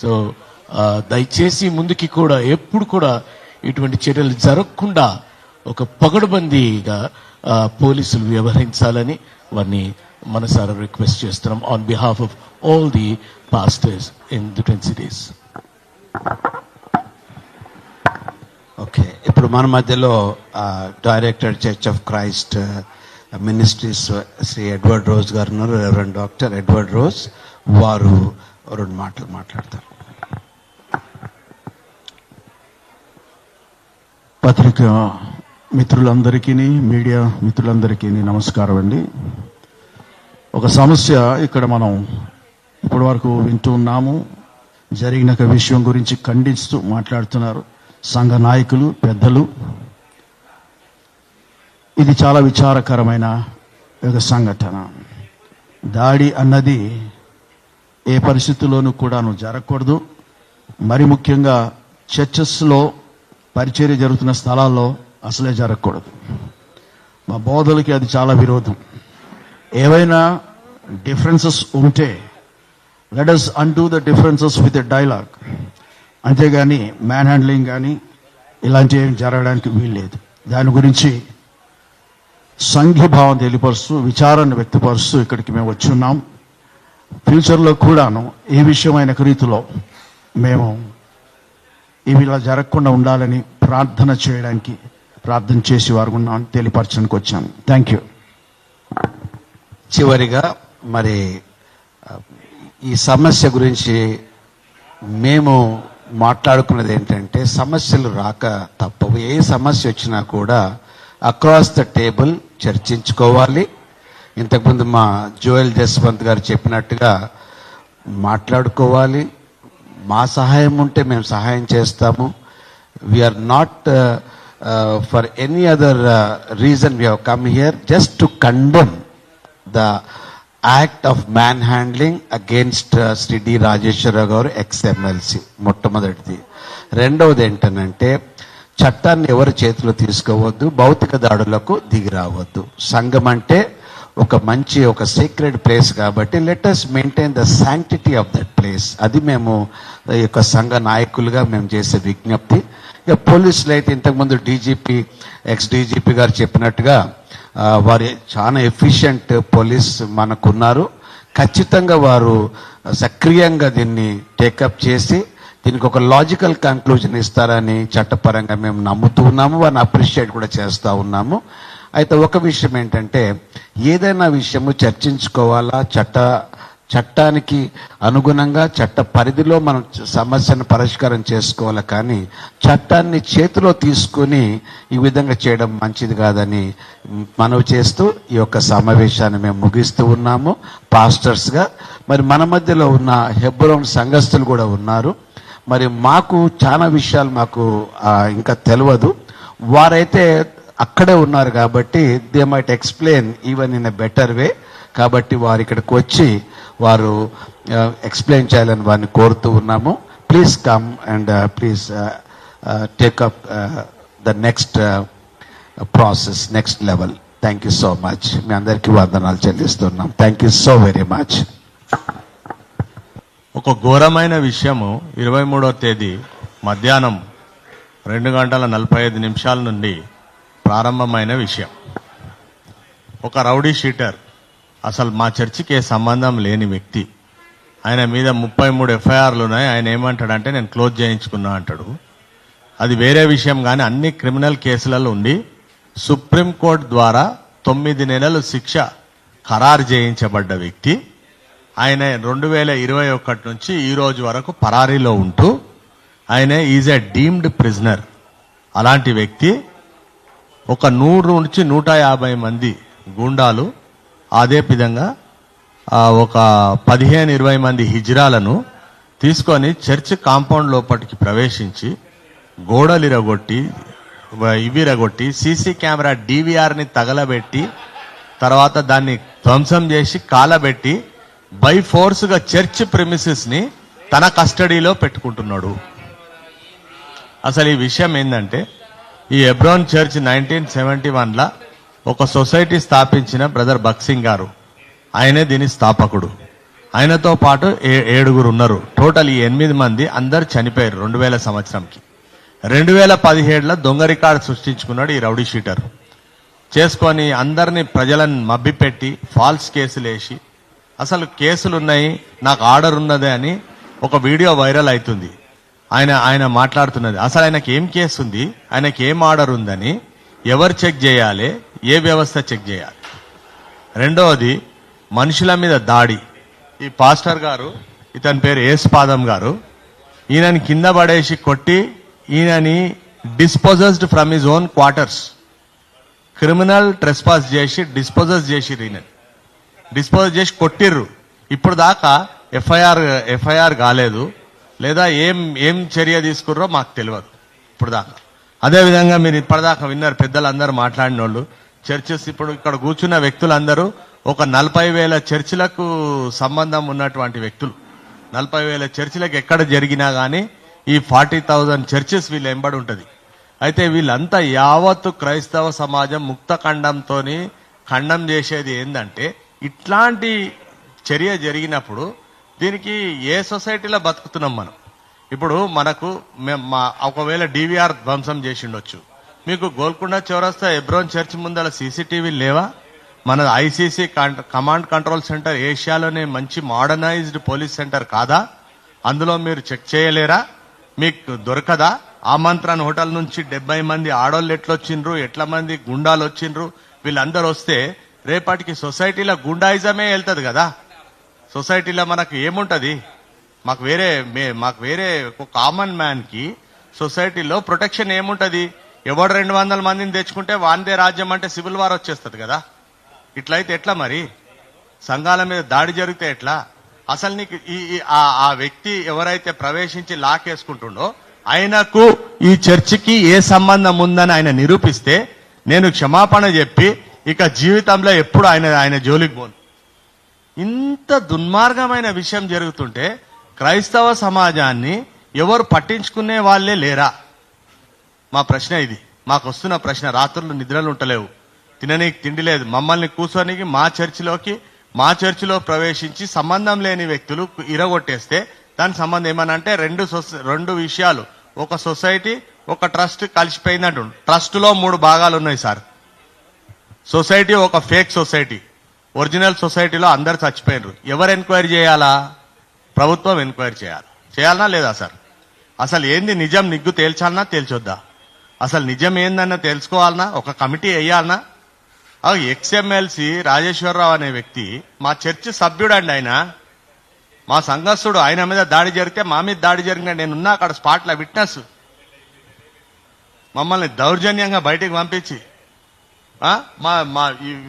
So దయచేసి ముందుకి కూడా ఎప్పుడు కూడా ఇటువంటి చర్యలు జరగకుండా ఒక పగడబందీగా పోలీసులు వ్యవహరించాలని వారిని మనసారా రిక్వెస్ట్ చేస్తున్నాం on behalf of all the pastors in the twin cities. Okay, ఇప్పుడు మన మధ్యలో director Church of Christ Ministries Shri Edward Rose గారు ఉన్నారు. Reverend doctor Edward Rose. వారు 2 మాటలు మాట్లాడతారు. పత్రికా మిత్రులందరికీ, మీడియా మిత్రులందరికీ నమస్కారం అండి. ఒక సమస్య ఇక్కడ మనం ఇప్పటి వరకు వింటూ ఉన్నాము. జరిగిన విషయం గురించి ఖండిస్తూ మాట్లాడుతున్నారు సంఘ నాయకులు, పెద్దలు. ఇది చాలా విచారకరమైన ఒక సంఘటన. దాడి అన్నది ఏ పరిస్థితుల్లోనూ కూడాను జరగకూడదు. మరి ముఖ్యంగా చర్చెస్లో పరిచర్య జరుగుతున్న స్థలాల్లో అసలే జరగకూడదు. మా బోధలకి అది చాలా విరోధం. ఏవైనా డిఫరెన్సెస్ ఉంటే let us undo the differences with a dialogue. అంతేగాని మ్యాన్ హ్యాండ్లింగ్ కానీ ఇలాంటివి ఏం జరగడానికి వీల్లేదు. దాని గురించి సంఘీభావం తెలియపరుస్తూ, విచారాన్ని వ్యక్తపరుస్తూ ఇక్కడికి మేము వచ్చి ఉన్నాం. ఫ్యూచర్లో కూడాను ఏ విషయమైన రీతిలో మేము ఇవి ఇలా జరగకుండా ఉండాలని ప్రార్థన చేసి వారు ఉన్నామని తెలియపరచడానికి వచ్చాను. Thank you. చివరిగా మరి ఈ సమస్య గురించి మేము మాట్లాడుకున్నది ఏంటంటే, సమస్యలు రాక తప్పవు. ఏ సమస్య వచ్చినా కూడా అక్రాస్ ద టేబుల్ చర్చించుకోవాలి. ఇంతకుముందు మా జోయల్ జస్వంత్ గారు చెప్పినట్టుగా మాట్లాడుకోవాలి. మా సహాయం ఉంటే మేము సహాయం చేస్తాము. We are not for any other reason we have come here just to condemn the act of man handling against Shri D Rajeshwararao గారు, ఎక్స్ఎమ్మెల్సీ. మొట్టమొదటిది. రెండవది ఏంటనంటే, చట్టాన్ని ఎవరి చేతిలో తీసుకోవద్దు, భౌతిక దాడులకు దిగి రావద్దు. సంఘం అంటే ఒక సీక్రెట్ ప్లేస్ కాబట్టి let us maintain the sanctity of that place. అది మేము ఈ యొక్క సంఘ నాయకులుగా మేము చేసే విజ్ఞప్తి. ఇక పోలీసులు అయితే ఇంతకుముందు డీజీపీ, ఎక్స్ డీజీపీ గారు చెప్పినట్టుగా వారు చాలా ఎఫిషియెంట్ పోలీస్ మనకున్నారు. ఖచ్చితంగా వారు సక్రియంగా దీన్ని టేకప్ చేసి దీనికి ఒక లాజికల్ కంక్లూజన్ ఇస్తారని చట్టపరంగా మేము నమ్ముతూ ఉన్నాము, వారిని అప్రిషియేట్ కూడా చేస్తూ ఉన్నాము. అయితే ఒక విషయం ఏంటంటే, ఏదైనా విషయము చర్చించుకోవాలా, చట్టానికి అనుగుణంగా చట్ట పరిధిలో మనం సమస్యను పరిష్కారం చేసుకోవాలి, కానీ చట్టాన్ని చేతిలో తీసుకుని ఈ విధంగా చేయడం మంచిది కాదని మనవి చేస్తూ ఈ యొక్క సమావేశాన్ని మేము ముగిస్తూ ఉన్నాము. పాస్టర్స్గా మరి మన మధ్యలో ఉన్న హెబ్రోన్ సంఘస్థులు కూడా ఉన్నారు. మరి మాకు చాలా విషయాలు మాకు ఇంకా తెలియదు, వారైతే అక్కడే ఉన్నారు కాబట్టి they might explain even in a better way. కాబట్టి వారు ఇక్కడికి వచ్చి వారు ఎక్స్ప్లెయిన్ చేయాలని వారిని కోరుతూ ఉన్నాము. Please come and please take up the next process, next level. Thank you so much. మీ అందరికీ వందనాలు చెల్లిస్తున్నాం. Thank you so very much. ఒక ఘోరమైన విషయము 23వ తేదీ మధ్యాహ్నం 2:45 నుండి ప్రారంభమైన విషయం. ఒక రౌడీ షీటర్, అసలు మా చర్చికి సంబంధం లేని వ్యక్తి, ఆయన మీద 33 ఎఫ్ఐఆర్లు ఉన్నాయి. ఆయన ఏమంటాడంటే నేను క్లోజ్ చేయించుకున్నా అంటాడు. అది వేరే విషయం, కానీ అన్ని క్రిమినల్ కేసులలో ఉండి సుప్రీంకోర్టు ద్వారా 9 నెలలు శిక్ష ఖరారు చేయించబడ్డ వ్యక్తి. ఆయన 2021 నుంచి ఈ రోజు వరకు పరారీలో ఉంటూ ఆయన ఈజ్ ఎ డీమ్డ్ ప్రిజనర్. అలాంటి వ్యక్తి ఒక 100 నుంచి 150 మంది గూండాలు, అదే విధంగా ఒక 15-20 మంది హిజ్రాలను తీసుకొని చర్చ్ కాంపౌండ్ లోపలికి ప్రవేశించి గోడలు ఇరగొట్టి సీసీ కెమెరా DVRని తగలబెట్టి తర్వాత దాన్ని ధ్వంసం చేసి కాలబెట్టి బై ఫోర్స్గా చర్చ్ ప్రిమిసెస్ ని తన కస్టడీలో పెట్టుకుంటున్నాడు. అసలు ఈ విషయం ఏంటంటే, ఈ హెబ్రోన్ చర్చ్ 1971లా ఒక సొసైటీ స్థాపించిన బ్రదర్ బక్సింగ్ గారు, ఆయనే దీని స్థాపకుడు. ఆయనతో పాటు 7 ఉన్నారు. టోటల్ ఈ 8 మంది అందరు చనిపోయారు 2000 సంవత్సరంకి. 2017లో దొంగ రికార్డు సృష్టించుకున్నాడు ఈ రౌడీ షీటర్. చేసుకొని అందరినీ ప్రజలను మభ్యపెట్టి ఫాల్స్ కేసులు వేసి, అసలు కేసులు ఉన్నాయి, నాకు ఆర్డర్ ఉన్నదే అని ఒక వీడియో వైరల్ అవుతుంది. ఆయన మాట్లాడుతున్నది, అసలు ఆయనకి ఏం కేసు ఉంది, ఆయనకి ఏం ఆర్డర్ ఉందని ఎవరు చెక్ చేయాలి, ఏ వ్యవస్థ చెక్ చేయాలి. రెండవది మనుషుల మీద దాడి. ఈ పాస్టర్ గారు, ఇతని పేరు ఏసుపాదం గారు, ఈయనని కింద పడేసి కొట్టి ఈయనని dispossessed from his own quarters, criminal trespass చేసి డిస్పోజస్ చేసి డిస్పోజ్ చేసి కొట్టిర్రు. ఇప్పుడు దాకా ఎఫ్ఐఆర్ కాలేదు, లేదా ఏం చర్య తీసుకుర్రో మాకు తెలియదు ఇప్పుడు దాకా. అదేవిధంగా మీరు ఇప్పటిదాకా విన్నారు, పెద్దలందరూ మాట్లాడిన వాళ్ళు, చర్చెస్ ఇప్పుడు ఇక్కడ కూర్చున్న వ్యక్తులందరూ ఒక 40,000 చర్చిలకు సంబంధం ఉన్నటువంటి వ్యక్తులు. 40,000 చర్చిలకు ఎక్కడ జరిగినా కానీ ఈ 40,000 చర్చెస్ వీళ్ళు ఎంబడి ఉంటుంది. అయితే వీళ్ళంతా యావత్తు క్రైస్తవ సమాజం ముక్త ఖండం చేసేది ఏంటంటే, ఇట్లాంటి చర్య జరిగినప్పుడు దీనికి ఏ సొసైటీలో బతుకుతున్నాం మనం? ఇప్పుడు మనకు ఒకవేళ DVR ధ్వంసం చేసిండొచ్చు. మీకు గోల్కొండ చౌరస్తా హెబ్రోన్ చర్చ్ ముందర CCTVలు లేవా? మన ICC కమాండ్ కంట్రోల్ సెంటర్ ఏషియాలోనే మంచి మోడర్నైజ్డ్ పోలీస్ సెంటర్ కాదా? అందులో మీరు చెక్ చేయలేరా? మీకు దొరకదా? ఆమంత్రన్ హోటల్ నుంచి 70 మంది ఆడోళ్ళు ఎట్లొచ్చిండ్రు, ఎట్లా మంది గుండాలు వచ్చిండ్రు, వీళ్ళందరూ వస్తే రేపటికి సొసైటీలో గుండాయిజమే వెళ్తుంది కదా. సొసైటీలో మనకు ఏముంటది? మాకు వేరే ఒక కామన్ మ్యాన్ కి సొసైటీలో ప్రొటెక్షన్ ఏముంటది? ఎవడు 200 మందిని తెచ్చుకుంటే వాందే రాజ్యం అంటే సివిల్ వార్ వచ్చేస్తుంది కదా. ఇట్లయితే ఎట్లా మరి? సంఘాల మీద దాడి జరిగితే ఎట్లా? అసలు నీకు ఆ వ్యక్తి ఎవరైతే ప్రవేశించి లాకేసుకుంటుండో ఆయనకు ఈ చర్చికి ఏ సంబంధం ఉందని ఆయన నిరూపిస్తే నేను క్షమాపణ చెప్పి ఇక జీవితంలో ఎప్పుడు ఆయన జోలికి పోను. ఇంత దుర్మార్గమైన విషయం జరుగుతుంటే క్రైస్తవ సమాజాన్ని ఎవరు పట్టించుకునే వాళ్ళే లేరా? మా ప్రశ్న ఇది. మాకు వస్తున్న ప్రశ్న. రాత్రులు నిద్రలు ఉంటలేవు, తిననీకి తిండి లేదు. మమ్మల్ని కూర్చొనికి మా చర్చిలో ప్రవేశించి సంబంధం లేని వ్యక్తులు ఇరగొట్టేస్తే దాని సంబంధం ఏమనంటే రెండు విషయాలు. ఒక సొసైటీ, ఒక ట్రస్ట్ కలిసిపోయిందంటు. ట్రస్ట్ లో 3 భాగాలు ఉన్నాయి సార్. సొసైటీ ఒక ఫేక్ సొసైటీ, ఒరిజినల్ సొసైటీలో అందరు చచ్చిపోయినారు. ఎవరు ఎంక్వైరీ చేయాలా? ప్రభుత్వం ఎంక్వైరీ చేయాలా లేదా సార్? అసలు ఏంది నిజం నిగ్గు తేల్చాలనా తేల్చొద్దా? అసలు నిజం ఏందన్నా తెలుసుకోవాలనా? ఒక కమిటీ వేయాలనా? ఎక్స్ఎమ్మెల్సీ రాజేశ్వరరావు అనే వ్యక్తి మా చర్చి సభ్యుడండి, ఆయన మా సంఘస్థుడు. ఆయన మీద దాడి జరిగితే మా మీద దాడి జరిగిన నేనున్నా అక్కడ స్పాట్లో విట్నెస్. మమ్మల్ని దౌర్జన్యంగా బయటికి పంపించి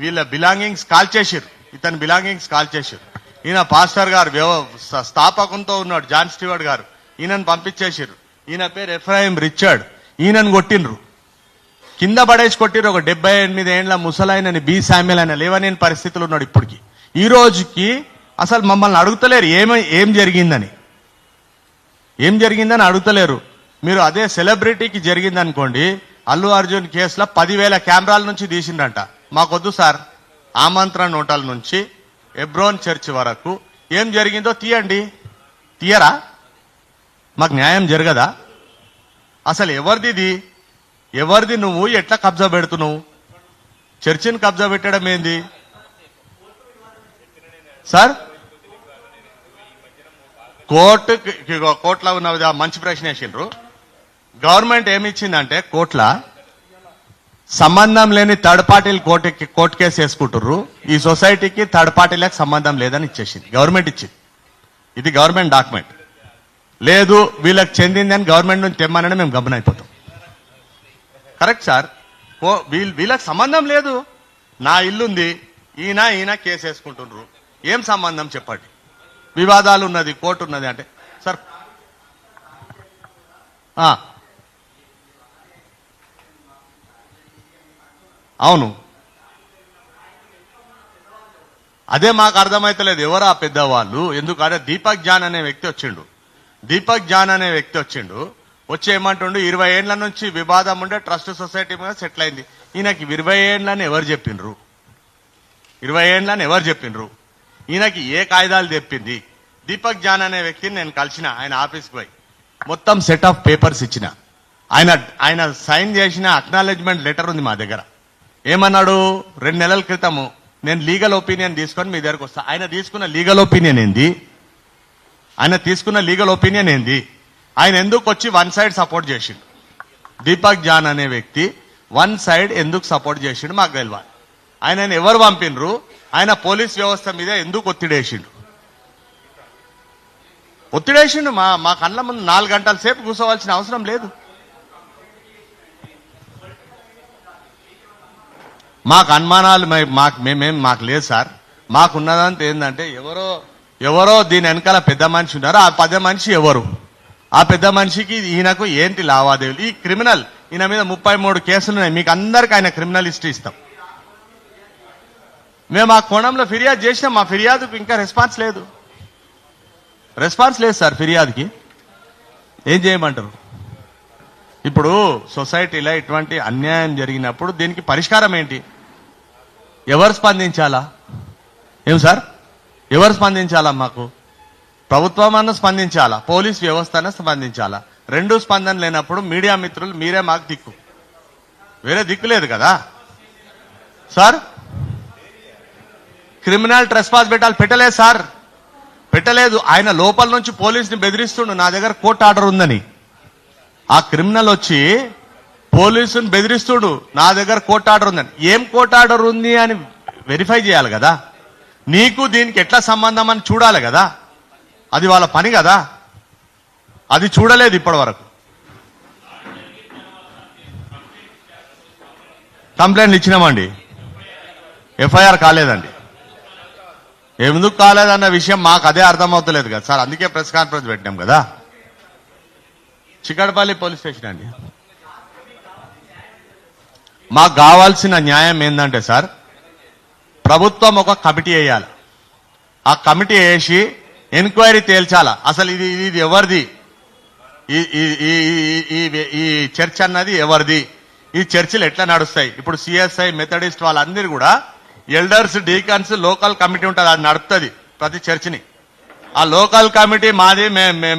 వీళ్ళ బిలాంగింగ్స్ కాల్ చేసిర్రు, ఇతని బిలాంగింగ్స్ కాల్ చేసిర్రు. ఈయన పాస్టర్ గారు స్థాపకంతో ఉన్నాడు, జాన్ స్టీవర్ట్ గారు, ఈయనను పంపించేసిర్రు. ఈయన పేరు ఎఫ్రాయిం రిచర్డ్, ఈయనను కొట్టిండ్రు, కింద పడేసి కొట్టిర్రు. ఒక 78 ఏండ్ల ముసలాయనని బి శామ్యుల్ ఆయన లేవనేని పరిస్థితులు ఉన్నాడు ఇప్పటికి. ఈ రోజుకి అసలు మమ్మల్ని అడుగుతలేరు ఏం జరిగిందని, అడుగుతలేరు. మీరు అదే సెలబ్రిటీకి జరిగిందనుకోండి, అల్లు అర్జున్ కేసులో 10,000 కెమెరాల నుంచి తీసిండంట. మాకొద్దు సార్, ఆమంత్రణ నోటాల నుంచి ఎబ్రోన్ చర్చ్ వరకు ఏం జరిగిందో తీయండి. తీయరా? మాకు న్యాయం జరగదా? అసలు ఎవరిది నువ్వు ఎట్లా కబ్జా పెడుతున్నావు? చర్చిని కబ్జా పెట్టడం ఏంది సార్? కోర్టులో ఉన్న మంచి ప్రశ్న వేసిండ్రు. గవర్నమెంట్ ఏమిచ్చిందంటే కోర్టుల సంబంధం లేని థర్డ్ పార్టీలు కోర్టు కేసు వేసుకుంటుర్రు. ఈ సొసైటీకి థర్డ్ పార్టీలకు సంబంధం లేదని ఇచ్చేసింది గవర్నమెంట్, ఇచ్చింది. ఇది గవర్నమెంట్ డాక్యుమెంట్. లేదు వీళ్ళకి చెందిందని గవర్నమెంట్ నుంచి తెమ్మనని మేము గమనైపోతాం. కరెక్ట్ సార్, వీళ్ళకి సంబంధం లేదు. నా ఇల్లుంది, ఈయన కేసు వేసుకుంటున్నారు. ఏం సంబంధం చెప్పండి? వివాదాలు ఉన్నది, కోర్టు ఉన్నది అంటే సార్ అవును, అదే మాకు అర్థమైతలేదు. ఎవరు ఆ పెద్దవాళ్ళు? ఎందుకంటే దీపక్ జాన్ అనే వ్యక్తి వచ్చిండు. వచ్చి ఏమంటుండు, 20 ఏండ్ల నుంచి వివాదం ఉండే ట్రస్ట్ సొసైటీ మీద సెటిల్ అయింది. ఈయనకి 20 ఏండ్లని ఎవరు చెప్పిండ్రు? 20 ఏండ్లని ఎవరు చెప్పిండ్రు? ఈయనకి ఏ కాయిదాలు తెప్పింది? దీపక్ జాన్ అనే వ్యక్తిని నేను కలిసిన, ఆయన ఆఫీస్కి పోయి మొత్తం సెట్ ఆఫ్ పేపర్స్ ఇచ్చిన. ఆయన సైన్ చేసిన అక్నాలెడ్జ్మెంట్ లెటర్ ఉంది మా దగ్గర. ఏమన్నాడు? 2 నెలల క్రితము నేను లీగల్ ఒపీనియన్ తీసుకొని మీ దగ్గరకు వస్తా. ఆయన తీసుకున్న లీగల్ ఒపీనియన్ ఏంది? ఆయన ఎందుకు వచ్చి వన్ సైడ్ సపోర్ట్ చేసిండు? దీపక్ జాన్ అనే వ్యక్తి వన్ సైడ్ ఎందుకు సపోర్ట్ చేసిండు మాకు తెలియాలి. ఆయన ఎవరు పంపినరు? ఆయన పోలీస్ వ్యవస్థ మీద ఎందుకు ఒత్తిడేసిండు? మా కళ్ళ ముందు 4 గంటల సేపు కూర్చోవలసిన అవసరం లేదు. మాకు అనుమానాలు మాకు లేదు సార్. మాకున్నదంతా ఏంటంటే ఎవరో దీని వెనకాల పెద్ద మనిషి ఉన్నారు. ఆ పెద్ద మనిషి ఎవరు? ఆ పెద్ద మనిషికి ఈయనకు ఏంటి లావాదేవీలు? ఈ క్రిమినల్, ఈయన మీద 33 కేసులు ఉన్నాయి. మీకు అందరికి ఆయన క్రిమినల్ హిస్టరీ ఇస్తాం. మేము ఆ కోణంలో ఫిర్యాదు చేసినాం. మా ఫిర్యాదుకు ఇంకా రెస్పాన్స్ లేదు సార్. ఫిర్యాదుకి ఏం చేయమంటారు? ఇప్పుడు సొసైటీలో ఇటువంటి అన్యాయం జరిగినప్పుడు దీనికి పరిష్కారం ఏంటి? ఎవరు స్పందించాలా? ఏం సార్, ఎవరు స్పందించాలా? మాకు ప్రభుత్వం అన్న స్పందించాలా, పోలీస్ వ్యవస్థ అన్న స్పందించాలా? 2 స్పందన లేనప్పుడు మీడియా మిత్రులు మీరే మాకు దిక్కు, వేరే దిక్కు లేదు కదా సార్. క్రిమినల్ ట్రెస్పాస్ పెట్టలేదు సార్, పెట్టలేదు. ఆయన లోపల నుంచి పోలీసుని బెదిరిస్తుండు, నా దగ్గర కోర్టు ఆర్డర్ ఉందని. ఆ క్రిమినల్ వచ్చి పోలీసుని బెదిరిస్తుడు, నా దగ్గర కోర్టు ఆర్డర్ ఉందని. ఏం కోర్టు ఆర్డర్ ఉంది అని వెరిఫై చేయాలి కదా. నీకు దీనికి ఎట్లా సంబంధం అని చూడాలి కదా. అది వాళ్ళ పని కదా. అది చూడలేదు ఇప్పటి వరకు. కంప్లైంట్లు ఇచ్చినామండి, ఎఫ్ఐఆర్ కాలేదండి. ఎందుకు కాలేదన్న విషయం మాకు అదే అర్థమవుతలేదు కదా సార్. అందుకే ప్రెస్ కాన్ఫరెన్స్ పెట్టినాం కదా. చిక్కడపల్లి పోలీస్ స్టేషన్ అండి. మాకు కావాల్సిన న్యాయం ఏంటంటే సార్, ప్రభుత్వం ఒక కమిటీ వేయాలి. ఆ కమిటీ వేసి ఎంక్వైరీ తేల్చాలా. అసలు ఇది ఎవరిది, ఈ చర్చ్ అన్నది ఎవరిది, ఈ చర్చిలు ఎట్లా నడుస్తాయి. ఇప్పుడు సిఎస్ఐ, మెథడిస్ట్ వాళ్ళందరూ కూడా ఎల్డర్స్, డీకన్స్, లోకల్ కమిటీ ఉంటుంది, అది నడుపుతుంది ప్రతి చర్చిని. ఆ లోకల్ కమిటీ మాది,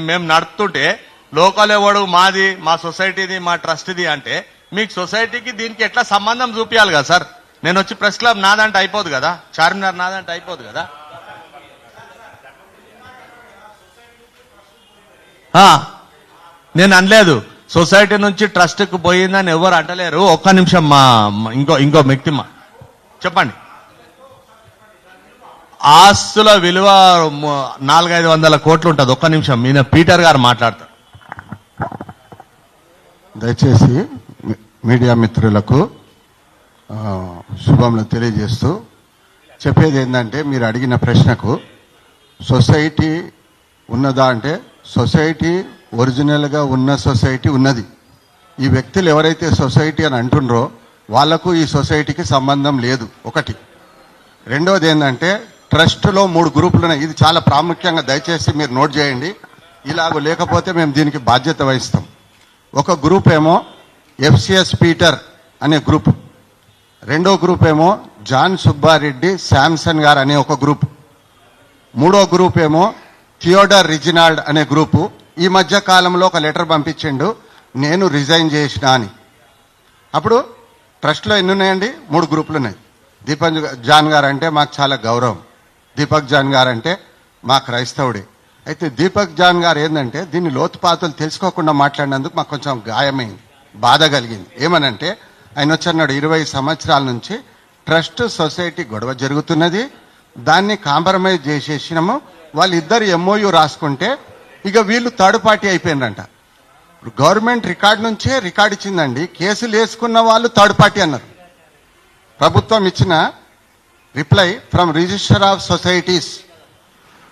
మేము నడుపుతుంటే లోకల్ ఎవడు మాది, మా సొసైటీది, మా ట్రస్ట్ది అంటే మీకు సొసైటీకి దీనికి ఎట్లా సంబంధం చూపించాలి కదా సార్. నేను వచ్చి ప్రెస్ క్లబ్ నాదంటే అయిపోదు కదా, చార్మినార్ నాదంటే అయిపోదు కదా. నేను అనలేదు సొసైటీ నుంచి ట్రస్ట్కి పోయిందని ఎవరు అంటలేరు. ఒక్క నిమిషం ఇంకో వ్యక్తి చెప్పండి. ఆస్తుల విలువ 400-500 కోట్లు ఉంటుంది. ఒక్క నిమిషం ఈయన పీటర్ గారు మాట్లాడతారు. దయచేసి మీడియా మిత్రులకు శుభములు తెలియజేస్తూ చెప్పేది ఏంటంటే, మీరు అడిగిన ప్రశ్నకు సొసైటీ ఉన్నదా అంటే, సొసైటీ ఒరిజినల్గా ఉన్న సొసైటీ ఉన్నది. ఈ వ్యక్తులు ఎవరైతే సొసైటీ అని అంటుండ్రో వాళ్లకు ఈ సొసైటీకి సంబంధం లేదు. ఒకటి. రెండవది ఏంటంటే, ట్రస్ట్లో 3 గ్రూపులు ఉన్నాయి. ఇది చాలా ప్రాముఖ్యంగా దయచేసి మీరు నోట్ చేయండి. ఇలాగ లేకపోతే మేము దీనికి బాధ్యత వహిస్తాం. ఒక గ్రూప్ ఏమో FCS పీటర్ అనే గ్రూప్, రెండో గ్రూప్ ఏమో జాన్ సుబ్బారెడ్డి శాంసన్ గారు అనే ఒక గ్రూప్, మూడో గ్రూప్ ఏమో థియోడర్ రిజినాల్డ్ అనే గ్రూపు. ఈ మధ్య కాలంలో ఒక లెటర్ పంపించిండు, నేను రిజైన్ చేసిన అని. అప్పుడు ట్రస్ట్లో ఎన్ని ఉన్నాయండి? 3 గ్రూపులు ఉన్నాయి. దీపక్ జాన్ గారు అంటే మాకు చాలా గౌరవం. దీపక్ జాన్ గారు అంటే మా క్రైస్తవుడే. అయితే దీపక్ జాన్ గారు ఏంటంటే, దీన్ని లోతుపాతులు తెలుసుకోకుండా మాట్లాడినందుకు మాకు కొంచెం గాయమైంది, బాధ కలిగింది. ఏమనంటే, ఆయన వచ్చన్నాడు 20 సంవత్సరాల నుంచి ట్రస్ట్ సొసైటీ గొడవ జరుగుతున్నది, దాన్ని కాంప్రమైజ్ చేసేసినాము. వాళ్ళిద్దరు MOU రాసుకుంటే ఇక వీళ్ళు థర్డ్ పార్టీ అయిపోయిందంట. గవర్నమెంట్ రికార్డు నుంచే రికార్డు ఇచ్చిందండి, కేసులు వేసుకున్న వాళ్ళు థర్డ్ పార్టీ అన్నారు. ప్రభుత్వం ఇచ్చిన reply from register of societies,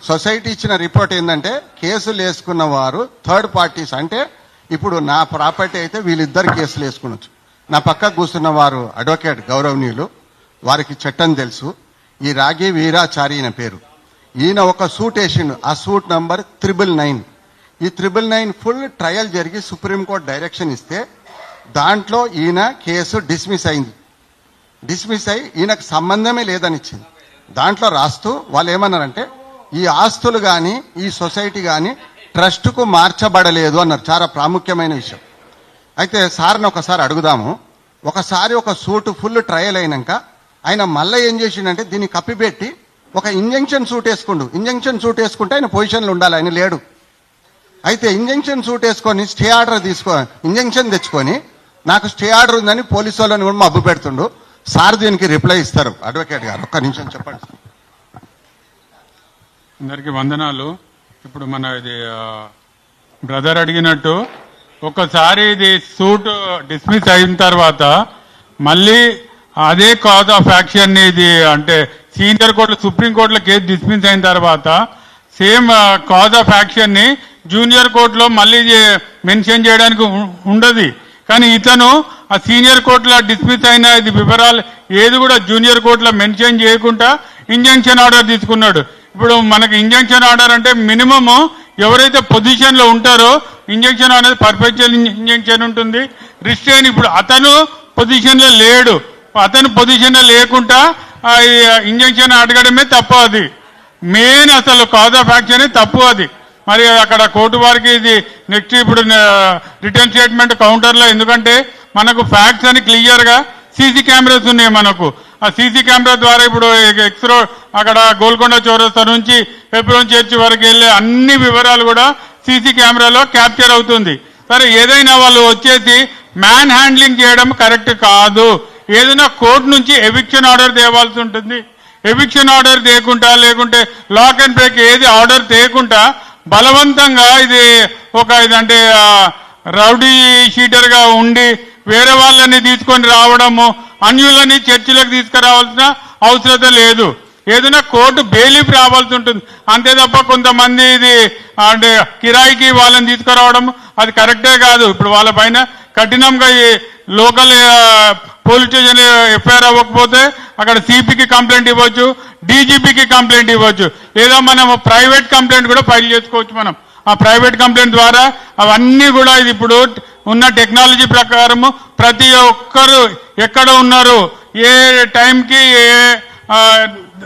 society ఇచ్చిన రిపోర్ట్ ఏంటంటే, కేసులు వేసుకున్న వారు థర్డ్ పార్టీస్. అంటే ఇప్పుడు నా ప్రాపర్టీ అయితే వీళ్ళిద్దరు కేసులు వేసుకునొచ్చు. నా పక్క కూర్చున్న వారు అడ్వకేట్ గౌరవనీయులు, వారికి చట్టం తెలుసు. ఈ రాగి వీరాచారి ఈయన పేరు. ఈయన ఒక సూట్ వేసిండు, ఆ సూట్ నంబర్ 999. ఈ 999 ఫుల్ ట్రయల్ జరిగి సుప్రీంకోర్టు డైరెక్షన్ ఇస్తే దాంట్లో ఈయన కేసు డిస్మిస్ అయింది. డిస్మిస్ అయి ఈయనకు సంబంధమే లేదని ఇచ్చింది. దాంట్లో రాస్తూ వాళ్ళు ఏమన్నారంటే, ఈ ఆస్తులు కానీ ఈ సొసైటీ కానీ ట్రస్టుకు మార్చబడలేదు అన్నారు. చాలా ప్రాముఖ్యమైన విషయం. అయితే సార్ని ఒకసారి అడుగుదాము. ఒకసారి ఒక సూటు ఫుల్ ట్రయల్ అయినాక ఆయన మళ్ళీ ఏం చేసిండంటే, దీన్ని కప్పిపెట్టి ఒక ఇంజంక్షన్ సూట్ వేసుకుండు. ఇంజంక్షన్ సూట్ వేసుకుంటే ఆయన పొజిషన్లో ఉండాలి, ఆయన లేడు. అయితే ఇంజంక్షన్ సూట్ వేసుకొని స్టే ఆర్డర్ ఇంజంక్షన్ తెచ్చుకొని నాకు స్టే ఆర్డర్ ఉందని పోలీసు వాళ్ళని కూడా మబ్బు పెడుతుండు. సార్ దీనికి రిప్లై ఇస్తారు. అడ్వకేట్ గారు ఒక్క నిమిషం చెప్పండి. అందరికీ వందనాలు. ఇప్పుడు మన ఇది బ్రదర్ అడిగినట్టు, ఒకసారి ఇది సూట్ డిస్మిస్ అయిన తర్వాత మళ్ళీ అదే కాజ్ ఆఫ్ యాక్షన్ ఇది అంటే సీనియర్ కోర్టులో సుప్రీంకోర్టులో కేసు డిస్మిస్ అయిన తర్వాత సేమ్ కాజ్ ఆఫ్ యాక్షన్ ని జూనియర్ కోర్టులో మళ్ళీ మెన్షన్ చేయడానికి ఉండదు. కానీ ఇతను ఆ సీనియర్ కోర్టులో డిస్మిస్ అయిన ఇది వివరాలు ఏది కూడా జూనియర్ కోర్టులో మెన్షన్ చేయకుండా ఇంజంక్షన్ ఆర్డర్ తీసుకున్నాడు. ఇప్పుడు మనకి ఇంజంక్షన్ ఆర్డర్ అంటే మినిమమ్ ఎవరైతే పొజిషన్ లో ఉంటారో ఇంజంక్షన్ అనేది పర్ఫెక్చువల్ ఇంజంక్షన్ ఉంటుంది, రిస్ట్రైన్. ఇప్పుడు అతను పొజిషన్ లో లేడు, అతను పొజిషన్ లో లేకుండా ఇంజంక్షన్ అడగడమే తప్పు. అది మెయిన్ అసలు కాజ్ ఆఫ్ యాక్షన్ తప్పు అది. మరి అక్కడ కోర్టు వారికి ఇది నెక్స్ట్ ఇప్పుడు రిటర్న్ స్టేట్మెంట్ కౌంటర్లో, ఎందుకంటే మనకు ఫ్యాక్ట్స్ అని క్లియర్ గా సీసీ కెమెరాస్ ఉన్నాయి మనకు. ఆ సీసీ కెమెరా ద్వారా ఇప్పుడు ఎక్స్రో అక్కడ గోల్కొండ చౌరస్తా నుంచి పెప్రోన్ చర్చి వరకు వెళ్ళే అన్ని వివరాలు కూడా సీసీ కెమెరాలో క్యాప్చర్ అవుతుంది. సరే, ఏదైనా వాళ్ళు వచ్చేసి మ్యాన్ హ్యాండ్లింగ్ చేయడం కరెక్ట్ కాదు. ఏదైనా కోర్టు నుంచి ఎవిక్షన్ ఆర్డర్ తేవాల్సి ఉంటుంది. ఎవిక్షన్ ఆర్డర్ తేకుండా, లేకుంటే లాక్ అండ్ బ్రేక్ ఏది ఆర్డర్ తేకుండా బలవంతంగా ఇది ఇదంటే రౌడీ షీటర్ గా ఉండి వేరే వాళ్ళని తీసుకొని రావడము, అన్యులని చర్చిలకు తీసుకురావాల్సిన అవసరం లేదు. ఏదైనా కోర్టు బెయిలిఫ్ రావాల్సి ఉంటుంది అంతే తప్ప కొంతమంది ఇది అంటే కిరాయికి వాళ్ళని తీసుకురావడం అది కరెక్టే కాదు. ఇప్పుడు వాళ్ళ పైన కఠినంగా లోకల్ పోలీస్ స్టేషన్ ఎఫ్ఐఆర్ అవ్వకపోతే అక్కడ సిపికి కంప్లైంట్ ఇవ్వచ్చు, డీజీపీకి కంప్లైంట్ ఇవ్వచ్చు, లేదా మనం ప్రైవేట్ కంప్లైంట్ కూడా ఫైల్ చేసుకోవచ్చు. మనం ఆ ప్రైవేట్ కంప్లైంట్ ద్వారా అవన్నీ కూడా ఇది ఇప్పుడు ఉన్న టెక్నాలజీ ప్రకారము ప్రతి ఒక్కరు ఎక్కడ ఉన్నారు, ఏ టైంకి ఏ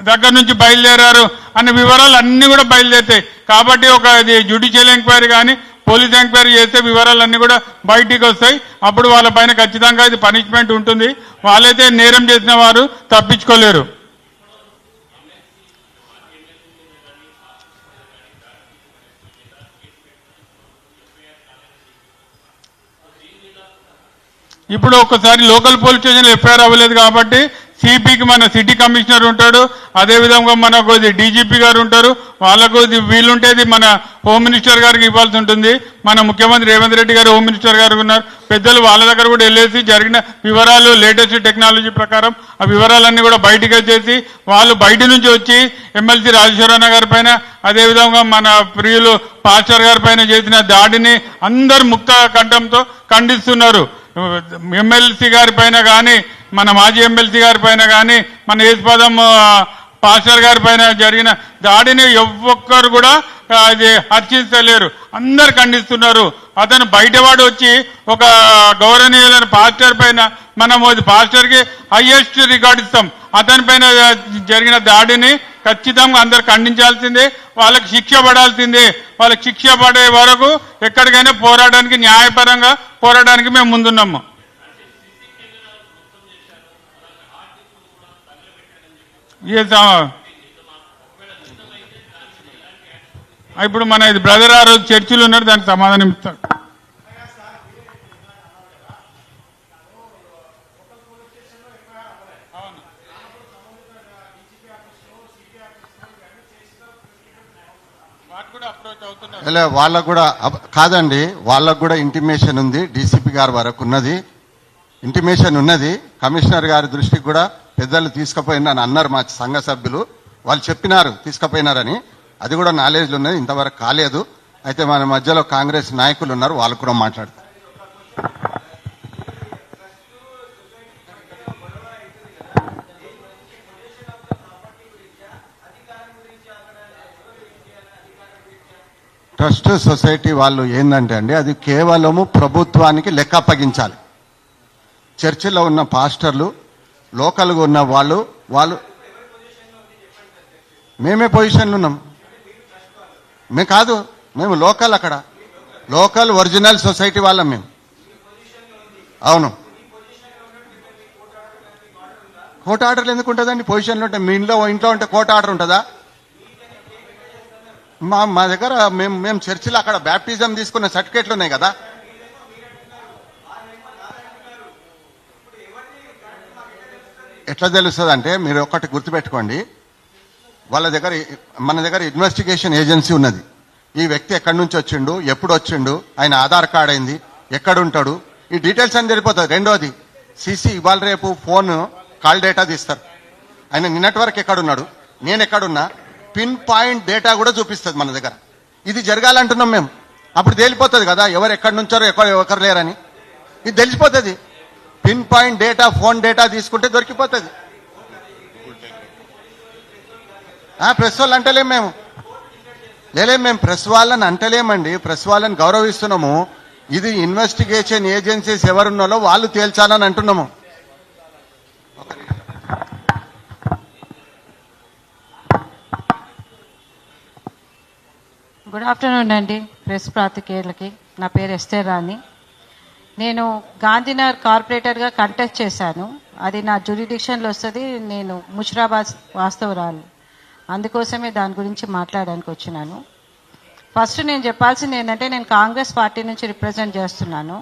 దగ్గర నుంచి బయలుదేరారు అనే వివరాలు అన్ని కూడా బయలుదేరుతాయి. కాబట్టి ఒక ఇది జ్యుడిషియల్ ఎంక్వైరీ కానీ పోలీస్ ఎంక్వైరీ చేస్తే వివరాలన్నీ కూడా బయటికి వస్తాయి. అప్పుడు వాళ్ళ పైన ఖచ్చితంగా ఇది పనిష్మెంట్ ఉంటుంది. వాళ్ళైతే నేరం చేసిన వారు తప్పించుకోలేరు. ఇప్పుడు ఒక్కసారి లోకల్ పోలీస్ స్టేషన్ ఎఫ్ఐఆర్ అవ్వలేదు కాబట్టి సిపికి మన సిటీ కమిషనర్ ఉంటాడు, అదేవిధంగా మనకు డీజీపీ గారు ఉంటారు, వాళ్ళకు వీలుంటేది మన హోమ్ మినిస్టర్ గారికి ఇవ్వాల్సి ఉంటుంది. మన ముఖ్యమంత్రి రేవంత్ రెడ్డి గారు హోమ్ మినిస్టర్ గారు ఉన్నారు, పెద్దలు వాళ్ళ దగ్గర కూడా వెళ్ళేసి జరిగిన వివరాలు లేటెస్ట్ టెక్నాలజీ ప్రకారం ఆ వివరాలన్నీ కూడా బయటికి వచ్చేసి వాళ్ళు బయట నుంచి వచ్చి ఎమ్మెల్సీ రాజేశ్వరరావు గారి పైన అదేవిధంగా మన ప్రియులు పాస్టర్ గారి పైన చేసిన దాడిని అందరు ముక్త కంఠంతో ఖండిస్తున్నారు. ఎమ్మెల్సీ గారి పైన కానీ మన మాజీ ఎమ్మెల్సీ గారి పైన కానీ మన యేసుపాదం పాస్టర్ గారి పైన జరిగిన దాడిని ఒక్కరు కూడా అది హర్షించలేరు, అందరు ఖండిస్తున్నారు. అతను బయటవాడు వచ్చి ఒక గౌరవనీయులైన పాస్టర్ పైన మనం పాస్టర్కి హైయెస్ట్ రికార్డు ఇస్తాం, అతని పైన జరిగిన దాడిని ఖచ్చితంగా అందరు ఖండించాల్సిందే, వాళ్ళకి శిక్ష పడాల్సిందే. వాళ్ళకి శిక్ష పడే వరకు ఎక్కడికైనా పోరాటానికి న్యాయపరంగా పోరాటానికి మేము ముందున్నాము. ఇప్పుడు మన ఇది బ్రదర్ ఆ రోజు చర్చిలు ఉన్నారు, దానికి సమాధానం ఇస్తాడు. ఇలా వాళ్ళకు కూడా కాదండి, వాళ్ళకు కూడా ఇంటిమేషన్ ఉంది, డీసీపీ గారి వరకు ఉన్నది, ఇంటిమేషన్ ఉన్నది. కమిషనర్ గారి దృష్టికి కూడా పెద్దలు తీసుకుపోయినారని అన్నారు మా సంఘ సభ్యులు, వాళ్ళు చెప్పినారు తీసుకుపోయినారని, అది కూడా నాలెడ్జ్ ఉన్నది, ఇంతవరకు కాలేదు. అయితే మన మధ్యలో కాంగ్రెస్ నాయకులు ఉన్నారు, వాళ్ళు కూడా మాట్లాడతారు. ట్రస్ట్ సొసైటీ వాళ్ళు ఏంటంటే అండి, అది కేవలము ప్రభుత్వానికి లెక్క అప్పగించాలి. చర్చిలో ఉన్న పాస్టర్లు, లోకల్గా ఉన్న వాళ్ళు మేమే పొజిషన్లు ఉన్నాం. మేము కాదు, మేము లోకల్, అక్కడ లోకల్ ఒరిజినల్ సొసైటీ వాళ్ళం మేము. అవును, కోర్టు ఆర్డర్లు ఎందుకు ఉంటుందండి? పొజిషన్లు ఉంటే మీ ఇంట్లో ఉంటే కోర్టు ఆర్డర్ ఉంటుందా? మా దగ్గర మేము చర్చిలో అక్కడ బ్యాప్టిజం తీసుకున్న సర్టిఫికేట్లు ఉన్నాయి కదా. ఎట్లా తెలుస్తుంది అంటే, మీరు ఒకటి గుర్తుపెట్టుకోండి, మన దగ్గర ఇన్వెస్టిగేషన్ ఏజెన్సీ ఉన్నది. ఈ వ్యక్తి ఎక్కడి నుంచి వచ్చిండు, ఎప్పుడు వచ్చిండు, ఆయన ఆధార్ కార్డ్ అయింది, ఎక్కడుంటాడు, ఈ డీటెయిల్స్ అని తెలిపోతుంది. రెండోది సీసీ ఇవాళ రేపు ఫోన్ కాల్ డేటా తీస్తారు. ఆయన నిన్నటి వరకు ఎక్కడున్నాడు, నేను ఎక్కడున్నా, పిన్ పాయింట్ డేటా కూడా చూపిస్తుంది మన దగ్గర. ఇది జరగాలంటున్నాం మేము. అప్పుడు తేలిపోతుంది కదా ఎవరు ఎక్కడి నుంచారో ఎవరు లేరని, ఇది తెలిసిపోతుంది. Pin point data, phone data తీసుకుంటే దొరికిపోతుంది. ప్రెస్ వాళ్ళు అంటలేం మేము, మేము ప్రెస్ వాళ్ళని అంటలేమండి, ప్రెస్ వాళ్ళని గౌరవిస్తున్నాము. ఇది ఇన్వెస్టిగేషన్ ఏజెన్సీస్ ఎవరున్నారో వాళ్ళు తేల్చాలని అంటున్నాము. గుడ్ ఆఫ్టర్నూన్ అండి ప్రెస్ పాత్రికేయులకి. నా పేరు ఎస్తేర్ రాణి. నేను గాంధీనగర్ కార్పొరేటర్గా కంటెస్ట్ చేశాను. అది నా జ్యూరిడిక్షన్లో వస్తుంది. నేను ముషిరాబాద్ వాస్తవరాలు, అందుకోసమే దాని గురించి మాట్లాడడానికి వచ్చినాను. ఫస్ట్ నేను చెప్పాల్సింది ఏంటంటే, నేను కాంగ్రెస్ పార్టీ నుంచి రిప్రజెంట్ చేస్తున్నాను.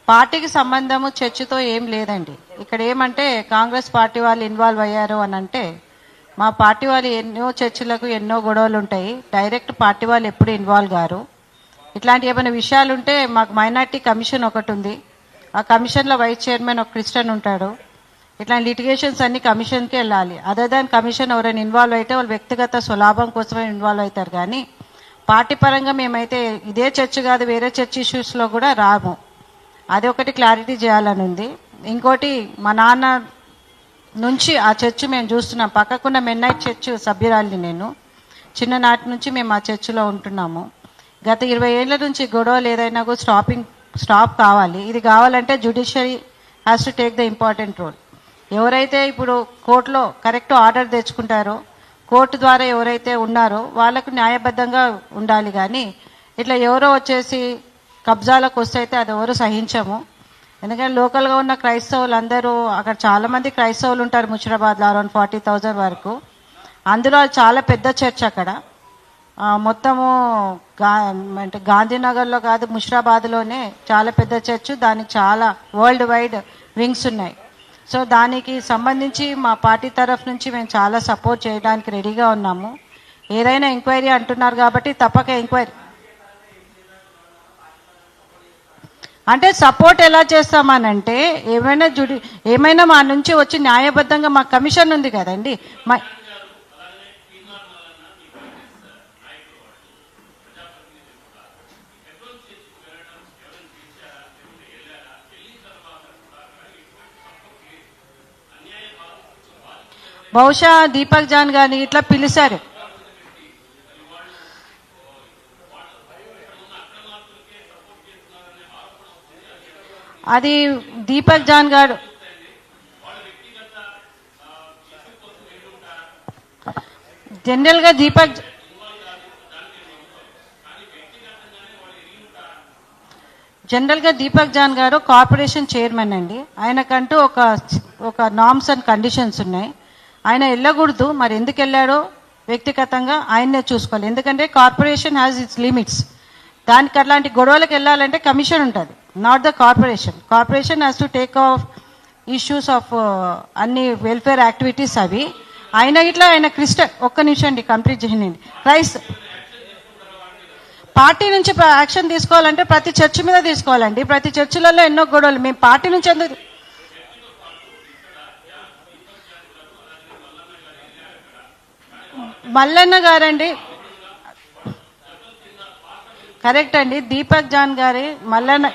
పార్టీకి సంబంధము చర్చతో ఏం లేదండి. ఇక్కడ ఏమంటే కాంగ్రెస్ పార్టీ వాళ్ళు ఇన్వాల్వ్ అయ్యారు అని అంటే, మా పార్టీ వాళ్ళు ఎన్నో చర్చలకు ఎన్నో గొడవలు ఉంటాయి. డైరెక్ట్ పార్టీ వాళ్ళు ఎప్పుడు ఇన్వాల్వ్ గారు. ఇట్లాంటి ఏమైనా విషయాలు ఉంటే మాకు మైనార్టీ కమిషన్ ఒకటి ఉంది, ఆ కమిషన్లో వైస్ చైర్మన్ ఒక క్రిస్టియన్ ఉంటాడు. ఇట్లాంటి లిటిగేషన్స్ అన్ని కమిషన్కి వెళ్ళాలి. అదర్ దాన్ కమిషన్ ఎవరైనా ఇన్వాల్వ్ అయితే వాళ్ళు వ్యక్తిగత స్వలాభం కోసమే ఇన్వాల్వ్ అవుతారు, కానీ పార్టీ పరంగా మేమైతే ఇదే చర్చ కాదు వేరే చర్చ్ ఇష్యూస్లో కూడా రాము. అది ఒకటి క్లారిటీ చేయాలని ఉంది. ఇంకోటి, మా నాన్న నుంచి ఆ చర్చ్ మేము చూస్తున్నాం. పక్కకున్న మెన్నైట్ చర్చ్ సభ్యురాలిని నేను. చిన్ననాటి నుంచి మేము ఆ చర్చిలో ఉంటున్నాము. గత 20 ఏళ్ల నుంచి గొడవలు ఏదైనా కూడా స్టాప్ కావాలి. ఇది కావాలంటే judiciary has to take the important role. ఎవరైతే ఇప్పుడు కోర్టులో కరెక్ట్ ఆర్డర్ తెచ్చుకుంటారో, కోర్టు ద్వారా ఎవరైతే ఉన్నారో వాళ్ళకు న్యాయబద్ధంగా ఉండాలి. కానీ ఇట్లా ఎవరో వచ్చేసి కబ్జాలకు వస్తే అయితే అది ఎవరు సహించము. ఎందుకంటే లోకల్గా ఉన్న క్రైస్తవులు అందరూ, అక్కడ చాలామంది క్రైస్తవులు ఉంటారు ముషిరాబాద్లో, అరౌండ్ 40,000 వరకు. అందులో చాలా పెద్ద చర్చ్. అక్కడ మొత్తము అంటే గాంధీనగర్లో కాదు, ముషిరాబాద్లోనే చాలా పెద్ద చర్చ్, దానికి చాలా వరల్డ్ వైడ్ వింగ్స్ ఉన్నాయి. సో దానికి సంబంధించి మా పార్టీ తరఫు నుంచి మేము చాలా సపోర్ట్ చేయడానికి రెడీగా ఉన్నాము. ఏదైనా ఎంక్వైరీ అంటున్నారు కాబట్టి తప్పక ఎంక్వైరీ అంటే సపోర్ట్ ఎలా చేస్తామనంటే ఏమైనా మా నుంచి వచ్చి న్యాయబద్ధంగా మా కమిషన్ ఉంది కదండి. బహుశా దీపక్ జాన్ గారిని ఇట్లా పిలిచారు. అది దీపక్ జాన్ గారు జనరల్ గా దీపక్ జాన్ గారు కార్పొరేషన్ చైర్మన్ అండి. ఆయనకంటూ ఒక నార్మ్స్ అండ్ కండిషన్స్ ఉన్నాయి. ఆయన వెళ్ళకూడదు. మరి ఎందుకు వెళ్ళాడో వ్యక్తిగతంగా ఆయన్నే చూసుకోవాలి. ఎందుకంటే కార్పొరేషన్ హ్యాస్ ఇట్స్ లిమిట్స్. దానికి అట్లాంటి గొడవలకు వెళ్ళాలంటే కమిషన్ ఉంటుంది, not the corporation. Corporation has to take off issues of అన్ని వెల్ఫేర్ యాక్టివిటీస్ అవి. ఆయన క్రిస్టియన్. ఒక్క నిమిషం అండి, కంప్లీట్ చేయండి. పార్టీ నుంచి యాక్షన్ తీసుకోవాలంటే ప్రతి చర్చ్ మీద తీసుకోవాలండి. ప్రతి చర్చిలలో ఎన్నో గొడవలు. మేము పార్టీ నుంచి ఎందుకు మల్లన్న గారండి, కరెక్ట్ అండి, దీపక్ జాన్ గారి మల్లన్న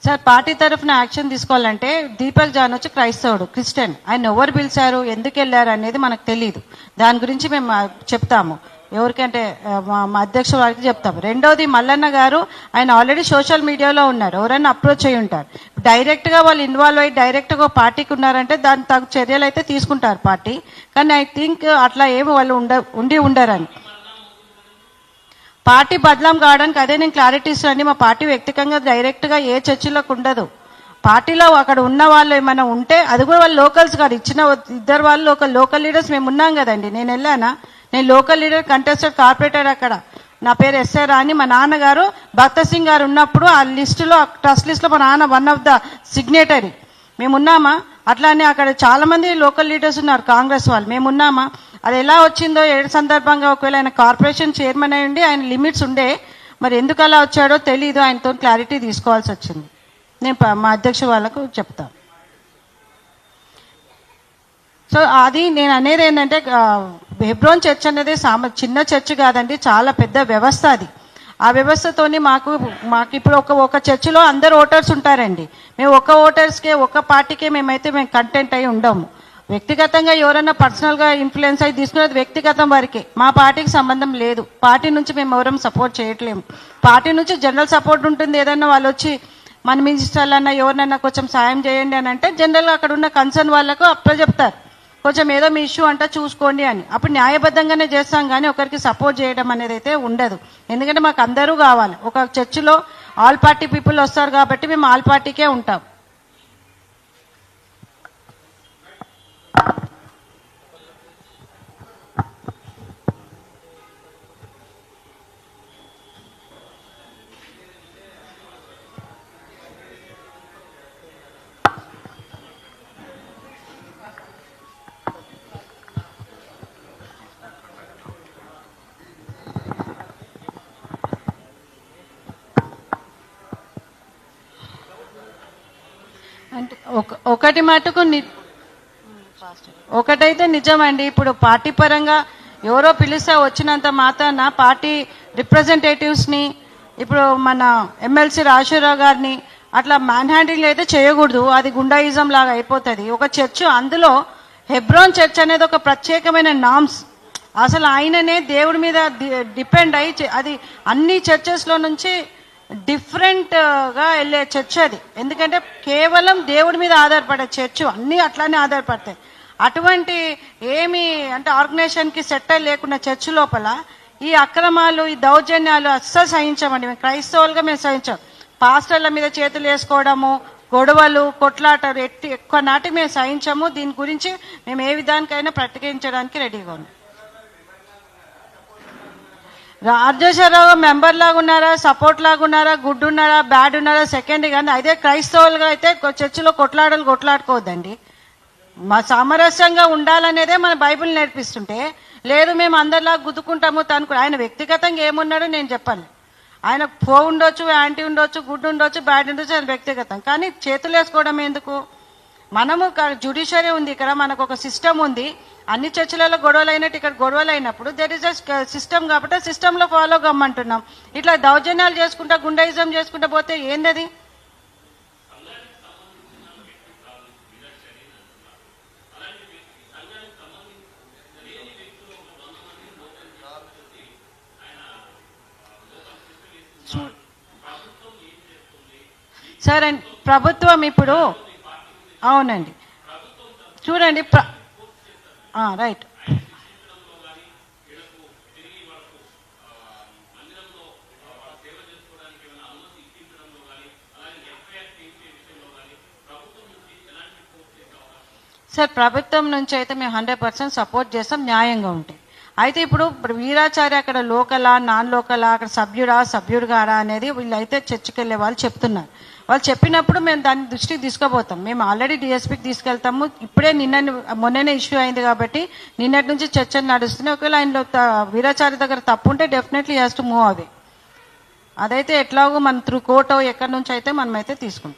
సార్ పార్టీ తరఫున యాక్షన్ తీసుకోవాలంటే దీపక్ జాన్ వచ్చి క్రైస్తవుడు, క్రిస్టియన్. ఆయన ఎవరు పిలిచారు, ఎందుకు వెళ్ళారు అనేది మనకు తెలియదు. దాని గురించి మేము చెప్తాము, ఎవరికంటే మా అధ్యక్ష వారికి చెప్తాము. రెండోది మల్లన్న గారు, ఆయన ఆల్రెడీ సోషల్ మీడియాలో ఉన్నారు, ఎవరైనా అప్రోచ్ అయి ఉంటారు. డైరెక్ట్గా వాళ్ళు ఇన్వాల్వ్ అయ్యి డైరెక్ట్గా పార్టీకి ఉన్నారంటే దాని తగు చర్యలు అయితే తీసుకుంటారు పార్టీ. కానీ ఐ థింక్ అట్లా ఏమి వాళ్ళు ఉండరని. పార్టీ బదలాం కావడానికి అదే నేను క్లారిటీ ఇస్తానండి. మా పార్టీ వ్యక్తిగతంగా డైరెక్ట్గా ఏ చర్చలకు ఉండదు. పార్టీలో అక్కడ ఉన్న వాళ్ళు ఏమైనా ఉంటే అది కూడా వాళ్ళు లోకల్స్ కాదు, ఇచ్చిన ఇద్దరు వాళ్ళు లోకల్ లీడర్స్ మేము ఉన్నాం కదండి. నేను వెళ్ళానా, నేను లోకల్ లీడర్ కంటెస్టెడ్ కార్పొరేటర్ అక్కడ. నా పేరు ఎస్ఐ రాణి. మా నాన్నగారు భక్త సింగ్ గారు ఉన్నప్పుడు ఆ లిస్టులో, ట్రస్ట్ లిస్టులో మా నాన్న వన్ ఆఫ్ ద సిగ్నేటరీ. మేమున్నామా? అట్లానే అక్కడ చాలా మంది లోకల్ లీడర్స్ ఉన్నారు, కాంగ్రెస్ వాళ్ళు. మేమున్నామా? అది ఎలా వచ్చిందో ఏడు సందర్భంగా ఒకవేళ ఆయన కార్పొరేషన్ చైర్మన్ అయ్యండి, ఆయన లిమిట్స్ ఉండే, మరి ఎందుకు అలా వచ్చాడో తెలీదు. ఆయనతో క్లారిటీ తీసుకోవాల్సి వచ్చింది. నేను మా అధ్యక్ష వాళ్ళకు చెప్తాను. సో అది నేను అనేది ఏంటంటే, హెబ్రోన్ చర్చ్ అనేది చిన్న చర్చ్ కాదండి, చాలా పెద్ద వ్యవస్థ అది. ఆ వ్యవస్థతోని మాకు ఇప్పుడు ఒక చర్చిలో అందరు ఓటర్స్ ఉంటారండి. మేము ఒక ఓటర్స్కే, ఒక పార్టీకే మేము కంటెంట్ అయి ఉండము. వ్యక్తిగతంగా ఎవరైనా పర్సనల్గా ఇన్ఫ్లుయెన్స్ అయి తీసుకునేది వ్యక్తిగతం వరకే, మా పార్టీకి సంబంధం లేదు. పార్టీ నుంచి మేము ఎవరం సపోర్ట్ చేయట్లేము. పార్టీ నుంచి జనరల్ సపోర్ట్ ఉంటుంది. ఏదైనా వాళ్ళు వచ్చి మన మినిస్టర్లన్నా ఎవరినైనా కొంచెం సాయం చేయండి అని అంటే జనరల్గా అక్కడ ఉన్న కన్సర్న్ వాళ్ళకు అప్పచెప్తారు, కొంచెం ఏదో మీ ఇష్యూ అంటా చూసుకోండి అని. అప్పుడు న్యాయబద్ధంగానే చేస్తాం, కానీ ఒకరికి సపోర్ట్ చేయడం అనేది అయితే ఉండదు. ఎందుకంటే మాకు అందరూ కావాలి. ఒక చర్చిలో ఆల్ పార్టీ పీపుల్ వస్తారు కాబట్టి మేము ఆల్ పార్టీకే ఉంటాం. అంటే ఒకటి మటుకు ఒకటైతే నిజమండి. ఇప్పుడు పార్టీ పరంగా ఎవరో పిలిస్తే వచ్చినంత మాత్రాన పార్టీ రిప్రజెంటేటివ్స్ని, ఇప్పుడు మన ఎమ్మెల్సీ రాజశేఖరరావు గారిని అట్లా మ్యాన్ హ్యాండింగ్ అయితే చేయకూడదు. అది గుండాయిజం లాగా అయిపోతుంది. ఒక చర్చ్, అందులో హెబ్రోన్ చర్చ్ అనేది ఒక ప్రత్యేకమైన నామ్స్. అసలు ఆయననే దేవుడి మీద డిపెండ్ అయ్యి, అది అన్ని చర్చెస్లో నుంచి డిఫరెంట్గా వెళ్ళే చర్చ్ అది. ఎందుకంటే కేవలం దేవుడి మీద ఆధారపడే చర్చ్, అన్నీ అట్లానే ఆధారపడతాయి. అటువంటి ఏమి అంటే ఆర్గనైజేషన్కి సెటిల్ లేకుండా చర్చ్ లోపల ఈ అక్రమాలు, ఈ దౌర్జన్యాలు అస్సలు సహించామండి. మేము క్రైస్తవులుగా మేము సహించాం. పాస్టర్ల మీద చేతులు వేసుకోవడము, గొడవలు కొట్లాటలు ఎక్కువ నాటి మేము సహించము. దీని గురించి మేము ఏ విధానికైనా ప్రతిఘటించడానికి రెడీగా ఉన్నాం. రాజేశ్వరరావు మెంబర్ లాగా ఉన్నారా, సపోర్ట్ లాగా ఉన్నారా, గుడ్ ఉన్నారా, బ్యాడ్ ఉన్నారా సెకండ్, కానీ అదే క్రైస్తవులుగా అయితే చర్చిలో కొట్లాడుకోవద్దండి. మా సామరస్యంగా ఉండాలనేదే మన బైబిల్ నేర్పిస్తుంటే, లేదు మేము అందరిలా గుద్దుకుంటాము తనుకు. ఆయన వ్యక్తిగతంగా ఏమున్నాడో నేను చెప్పాను. ఆయన ఉండొచ్చు, యాంటీ ఉండొచ్చు, గుడ్ ఉండొచ్చు, బ్యాడ్ ఉండొచ్చు, ఆయన వ్యక్తిగతం. కానీ చేతులు వేసుకోవడం ఎందుకు? మనము జ్యుడిషియరీ ఉంది ఇక్కడ, మనకు ఒక సిస్టమ్ ఉంది. అన్ని చర్చలలో గొడవలు అయినట్టు ఇక్కడ గొడవలు అయినప్పుడు దెర్ ఇస్ అ సిస్టమ్, కాబట్టి సిస్టంలో ఫాలో కమ్మంటున్నాం. ఇట్లా దౌర్జన్యాలు చేసుకుంటా గుండాయిజం చేసుకుంటా పోతే ఏందది? సరే, ప్రభుత్వం ఇప్పుడు అవునండి చూడండి రైట్. సార్, ప్రభుత్వం నుంచి అయితే మేము 100% సపోర్ట్ చేస్తాం, న్యాయంగా ఉంటాయి. అయితే ఇప్పుడు వీరాచార్య అక్కడ లోకలా నాన్ లోకలా, అక్కడ సభ్యుడు గారా అనేది వీళ్ళైతే చర్చకి వెళ్ళే వాళ్ళు చెప్తున్నారు. వాళ్ళు చెప్పినప్పుడు మేము దాన్ని దృష్టికి తీసుకుపోతాం. మేము ఆల్రెడీ డిఎస్పీకి తీసుకెళ్తాము. ఇప్పుడే మొన్ననే ఇష్యూ అయింది కాబట్టి నిన్నటి నుంచి చర్చలు నడుస్తున్నాయి. ఒకవేళ ఆయనలో వీరాచార్య దగ్గర తప్పు ఉంటే definitely has to move away. అదైతే ఎట్లాగో మన త్రూ కోర్టు ఎక్కడి నుంచి అయితే మనమైతే తీసుకుంటాం.